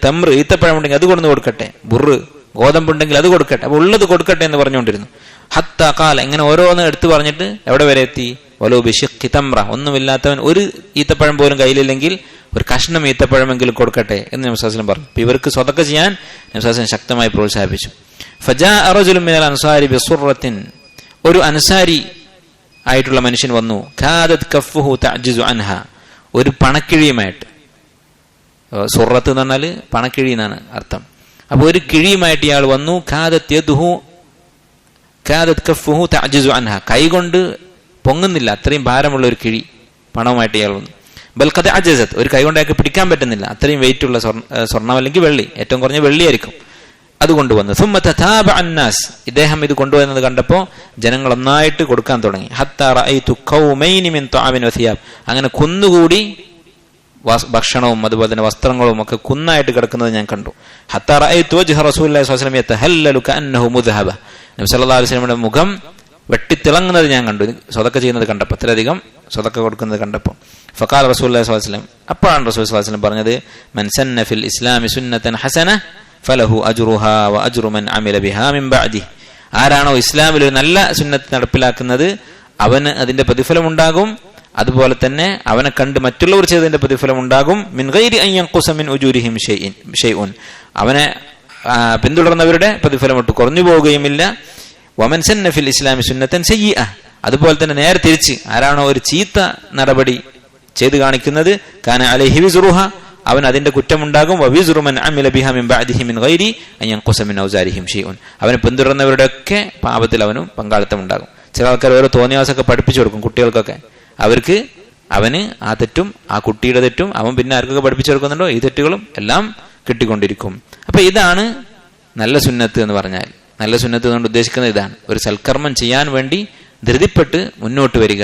തമ്ര് ഈത്തപ്പഴം ഉണ്ടെങ്കിൽ അത് കൊണ്ടു കൊടുക്കട്ടെ, ബുറ് ഗോതമ്പുണ്ടെങ്കിൽ അത് കൊടുക്കട്ടെ, അപ്പൊ ഉള്ളത് കൊടുക്കട്ടെ എന്ന് പറഞ്ഞുകൊണ്ടിരുന്നു. ഹത്ത കാല, ഇങ്ങനെ ഓരോന്ന് എടുത്തു പറഞ്ഞിട്ട് എവിടെ വരെ എത്തി? വലോ ബിശിഖി തംറ, ഒന്നുമില്ലാത്തവൻ ഒരു ഈത്തപ്പഴം പോലും കയ്യിലില്ലെങ്കിൽ ഒരു കഷ്ണം ഈത്തപ്പഴമെങ്കിലും കൊടുക്കട്ടെ എന്ന് നബി സല്ലല്ലാഹു അലൈഹി വസല്ലം പറഞ്ഞു. ഇവർക്ക് സ്വതക്ക ചെയ്യാൻ നബി സല്ലല്ലാഹു അലൈഹി വസല്ലം ശക്തമായി പ്രോത്സാഹിപ്പിച്ചു. ഫജാഅ റജുലുൻ മിനൽ അൻസാരി ബിസുറത്തിൻ, ഒരു അൻസാരി ആയിട്ടുള്ള മനുഷ്യൻ വന്നു. ഖാദത് കഫ്ഫുഹു തഅജിസു അൻഹ, ഒരു പണക്കിഴിയുമായിട്ട്. സുറത്ത് എന്ന് പറഞ്ഞാൽ പണക്കിഴി എന്നാണ് അർത്ഥം. അപ്പൊ ഒരു കിഴിയുമായിട്ട് ഇയാൾ വന്നു. ഖാദത് കഫ്ഫുഹു തഅജിസു അൻഹ, കൈകൊണ്ട് പൊങ്ങുന്നില്ല, അത്രയും ഭാരമുള്ള ഒരു കിഴി പണവുമായിട്ട് ഇയാൾ വന്നു. ബൽ ഖദ അജസത്, ഒരു കൈ കൊണ്ട് അയാൾക്ക് പിടിക്കാൻ പറ്റുന്നില്ല, അത്രയും വെയിറ്റ് ഉള്ള സ്വർണ്ണം അല്ലെങ്കിൽ വെള്ളി, ഏറ്റവും കുറഞ്ഞ വെള്ളിയായിരിക്കും, അത് കൊണ്ടുവന്നു. സുമ്മ തതാബഅ അന്നാസ്, ഇദ്ദേഹം ഇത് കൊണ്ടുവന്നത് കണ്ടപ്പോൾ ജനങ്ങൾ ഒന്നായിട്ട് കൊടുക്കാൻ തുടങ്ങി. ഹത്താ റഅയ്തു ഖൗമൈനി മിൻ തഅമിൻ വസിയാബ്, അങ്ങനെ കുന്നുകൂടി ഭക്ഷണവും അതുപോലെ തന്നെ വസ്ത്രങ്ങളും ഒക്കെ കുന്നായിട്ട് കിടക്കുന്നത് ഞാൻ കണ്ടു. ഹത്താ റഅയ്തു വജ്ഹ റസൂലുള്ളാഹി സ്വല്ലല്ലാഹു അലൈഹി വസല്ലം യതഹല്ലലു കഅന്നഹു മുദ്ഹബ, നബി സല്ലല്ലാഹു അലൈഹി വസല്ലമയുടെ മുഖം വെട്ടിത്തിളങ്ങുന്നത് ഞാൻ കണ്ടു, സ്വതക്ക ചെയ്യുന്നത് കണ്ടപ്പോൾ, അത്രയധികം സ്വതക്ക കൊടുക്കുന്നത് കണ്ടപ്പോൾ. ഫഖാല റസൂലുള്ളാഹി സ്വല്ലല്ലാഹു അലൈഹി വസല്ലം, അപ്പോഴാണ് റസൂൽ സ്വല്ലല്ലാഹു അലൈഹി വസല്ലം പറഞ്ഞത്, മൻ സന്ന ഫിൽ ഇസ്ലാമി സുന്നതൻ ഹസന ഫലഹു അജ്റുഹാ വ അജ്റു മൻ അമില ബിഹാ മിൻ ബഅദിഹി, ആരാണോ ഇസ്ലാമിൽ ഒരു നല്ല സുന്നത്ത് നടപ്പിലാക്കുന്നത് അവന് അതിന്റെ പ്രതിഫലം ഉണ്ടാകും, അതുപോലെ തന്നെ അവനെ കണ്ട് മറ്റുള്ളവർ ചെയ്തതിന്റെ പ്രതിഫലം ഉണ്ടാകും. മിൻ ഗൈരി അൻ യൻഖുസ മിൻ ഉജൂരിഹിം ഷൈഉൻ, അവനെ പിന്തുടർന്നവരുടെ പ്രതിഫലം ഒട്ട് കുറഞ്ഞു പോവുകയുമില്ല. വമൻ സന്ന ഫിൽ ഇസ്ലാമി സുന്നതൻ സയ്യിഅ, അതുപോലെ തന്നെ നേരെ തിരിച്ച് ആരാണോ ഒരു ചീത്ത നടപടി ചെയ്ത് കാണിക്കുന്നത് കാന അലൈഹി വിസ്റുഹ, അവൻ അതിന്റെ കുറ്റമുണ്ടാകും. വവിസ്റു മൻ അമില ബിഹാ മിൻ ബഅദിഹി മിൻ ഗൈരി അൻ യൻഖുസ മിൻ ഔസാരിഹിം ഷൈഉൻ, അവനെ പിന്തുടർന്നവരുടെ ഒക്കെ പാപത്തിൽ അവനും പങ്കാളിത്തം ഉണ്ടാകും. ചില ആൾക്കാർ ഓരോ തോന്നിയാസൊക്കെ പഠിപ്പിച്ചു കൊടുക്കും കുട്ടികൾക്കൊക്കെ. അവർക്ക് അവന് ആ തെറ്റും ആ കുട്ടിയുടെ തെറ്റും അവൻ പിന്നെ ആർക്കൊക്കെ പഠിപ്പിച്ചു കൊടുക്കുന്നുണ്ടോ ഈ തെറ്റുകളും എല്ലാം കിട്ടിക്കൊണ്ടിരിക്കും. അപ്പൊ ഇതാണ് നല്ല സുന്നത്ത് എന്ന് പറഞ്ഞാൽ. നല്ല സുന്നത്ത് കൊണ്ട് ഉദ്ദേശിക്കുന്നത് ഇതാണ്, ഒരു സൽക്കർമ്മം ചെയ്യാൻ വേണ്ടി ധൃതിപ്പെട്ട് മുന്നോട്ട് വരിക.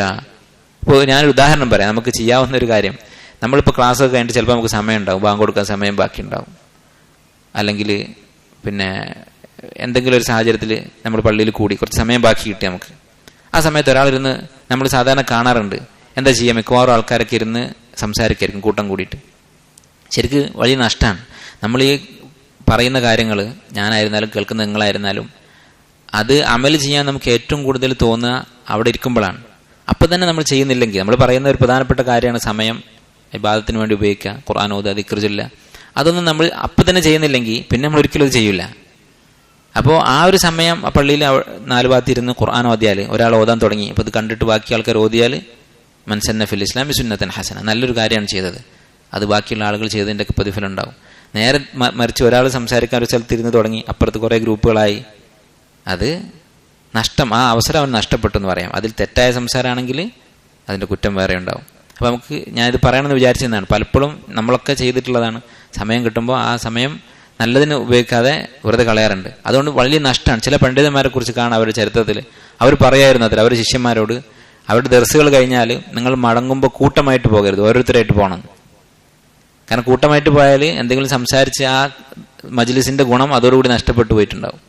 ഇപ്പോൾ ഞാനൊരു ഉദാഹരണം പറയാം. നമുക്ക് ചെയ്യാവുന്ന ഒരു കാര്യം, നമ്മളിപ്പോൾ ക്ലാസ്സൊക്കെ കഴിഞ്ഞിട്ട് ചിലപ്പോൾ നമുക്ക് സമയം ഉണ്ടാവും, ബാങ്ക് കൊടുക്കാൻ സമയം ബാക്കി ഉണ്ടാവും, അല്ലെങ്കിൽ പിന്നെ എന്തെങ്കിലും ഒരു സാഹചര്യത്തിൽ നമ്മൾ പള്ളിയിൽ കൂടി കുറച്ച് സമയം ബാക്കി കിട്ടി നമുക്ക്. ആ സമയത്ത് ഒരാളിരുന്ന് നമ്മൾ സാധാരണ കാണാറുണ്ട്, എന്താ ചെയ്യുക, മിക്കവാറും ആൾക്കാരൊക്കെ ഇരുന്ന് സംസാരിക്കായിരിക്കും കൂട്ടം കൂടിയിട്ട്. ശരിക്ക് വലിയ നഷ്ടമാണ്. നമ്മൾ ഈ പറയുന്ന കാര്യങ്ങൾ, ഞാനായിരുന്നാലും കേൾക്കുന്ന നിങ്ങളായിരുന്നാലും, അത് അമൽ ചെയ്യാൻ നമുക്ക് ഏറ്റവും കൂടുതൽ തോന്നുക അവിടെ ഇരിക്കുമ്പോഴാണ്. അപ്പം തന്നെ നമ്മൾ ചെയ്യുന്നില്ലെങ്കിൽ, നമ്മൾ പറയുന്ന ഒരു പ്രധാനപ്പെട്ട കാര്യമാണ് സമയം ഇബാദത്തിന് വേണ്ടി ഉപയോഗിക്കുക, ഖുർആൻ ഓതുക, ദിക്ർ ചൊല്ലുക, അതൊന്നും നമ്മൾ അപ്പം തന്നെ ചെയ്യുന്നില്ലെങ്കിൽ പിന്നെ നമ്മൾ ഒരിക്കലും അത് ചെയ്യില്ല. അപ്പോൾ ആ ഒരു സമയം ആ പള്ളിയിൽ 4 ഭാഗത്തിരുന്ന് ഖുർആൻ ഓതിയാൽ, ഒരാൾ ഓതാൻ തുടങ്ങി, അപ്പോൾ ഇത് കണ്ടിട്ട് ബാക്കി ആൾക്കാർ ഓതിയാൽ മൻസന്ന ഫിൽ ഇസ്ലാമി സുന്നത്തൻ ഹസന, നല്ലൊരു കാര്യമാണ് ചെയ്തത്, അത് ബാക്കിയുള്ള ആളുകൾ ചെയ്തതിൻ്റെ ഒക്കെ പ്രതിഫലം ഉണ്ടാവും. നേരെ മറിച്ച് ഒരാൾ സംസാരിക്കാൻ ഒരു സ്ഥലത്തിരുന്ന് തുടങ്ങി, അപ്പുറത്ത് കുറേ ഗ്രൂപ്പുകളായി, അത് നഷ്ടം, ആ അവസരം അവൻ നഷ്ടപ്പെട്ടു എന്ന് പറയാം. അതിൽ തെറ്റായ സംസാരമാണെങ്കിൽ അതിൻ്റെ കുറ്റം വേറെ ഉണ്ടാവും. അപ്പോൾ നമുക്ക് ഞാനിത് പറയണമെന്ന് വിചാരിച്ചതാണ്, പലപ്പോഴും നമ്മളൊക്കെ ചെയ്തിട്ടുള്ളതാണ്. സമയം കിട്ടുമ്പോൾ ആ സമയം നല്ലതിന് ഉപയോഗിക്കാതെ വെറുതെ കളയാറുണ്ട്. അതുകൊണ്ട് വലിയ നഷ്ടമാണ്. ചില പണ്ഡിതന്മാരെ കുറിച്ച് കാണാം അവരുടെ ചരിത്രത്തിൽ, അവർ പറയായിരുന്നു അതിൽ അവർ ശിഷ്യന്മാരോട്, അവരുടെ ദർസുകൾ കഴിഞ്ഞാൽ നിങ്ങൾ മടങ്ങുമ്പോൾ കൂട്ടമായിട്ട് പോകരുത്, ഓരോരുത്തരായിട്ട് പോകണം. കാരണം കൂട്ടമായിട്ട് പോയാൽ എന്തെങ്കിലും സംസാരിച്ച് ആ മജ്ലിസിന്റെ ഗുണം അതോടുകൂടി നഷ്ടപ്പെട്ടു പോയിട്ടുണ്ടാവും.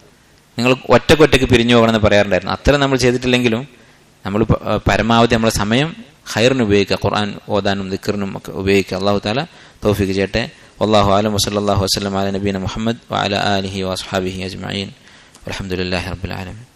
നിങ്ങൾ ഒറ്റക്കൊറ്റയ്ക്ക് പിരിഞ്ഞു പോകണമെന്ന് പറയാറുണ്ടായിരുന്നു. അത്ര നമ്മൾ ചെയ്തിട്ടില്ലെങ്കിലും നമ്മൾ പരമാവധി നമ്മളെ സമയം ഖൈറിന് ഉപയോഗിക്കുക, ഖുർആൻ ഓതാനും ദിക്റിനും ഒക്കെ ഉപയോഗിക്കുക. അല്ലാഹു തആല തൗഫീഖ് ചെയ്യട്ടെ. വല്ലാഹു അലം വസല്ലല്ലാഹു വസല്ലം അലാ നബീന മുഹമ്മദ് വഅലാ ആലിഹി വഅസ്ഹാബിഹി അജ്മഈൻ. വൽഹംദുലില്ലാഹി റബ്ബിൽ ആലമീൻ.